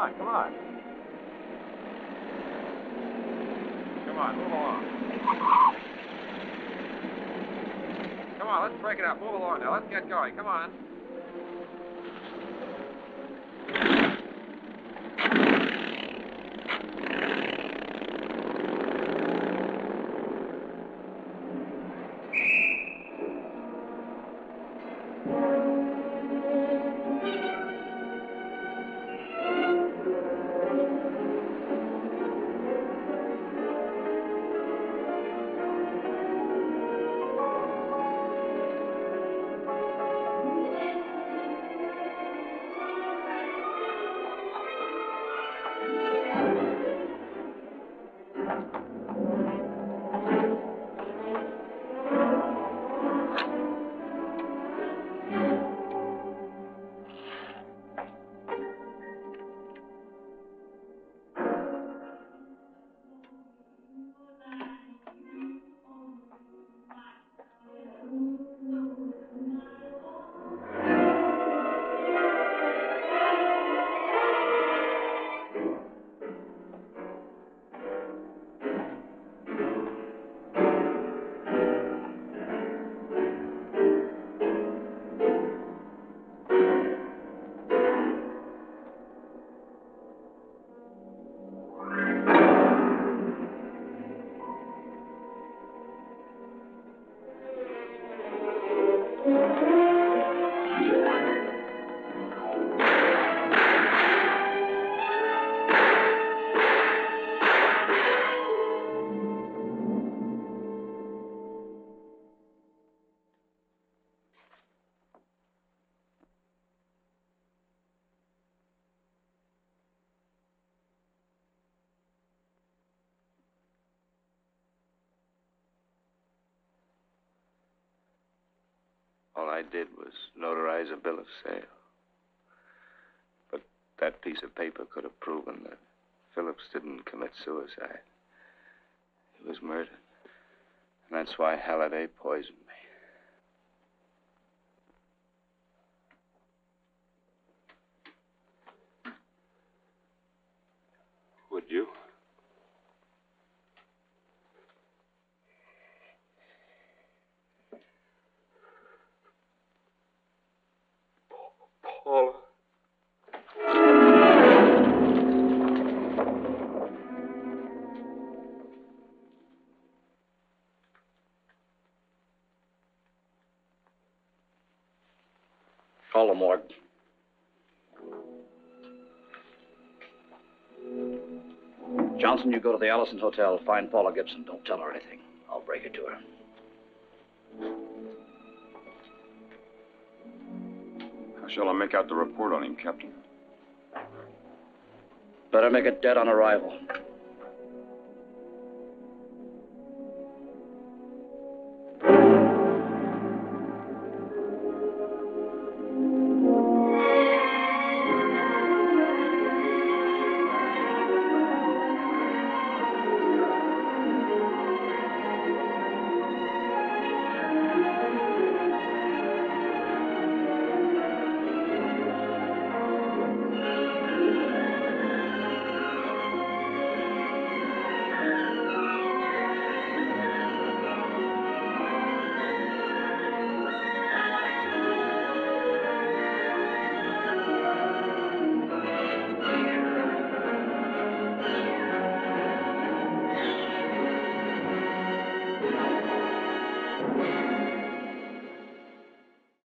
on, come on. Come on, move along. Come on, let's break it up. Move along now. Let's get going. Come on. All I did was notarize a bill of sale. But that piece of paper could have proven that Phillips didn't commit suicide. He was murdered. And that's why Halliday poisoned me. Would you? Paula. Call the morgue. Johnson, you go to the Allison Hotel, find Paula Gibson. Don't tell her anything. I'll break it to her. How shall I make out the report on him, Captain? Better make it dead on arrival.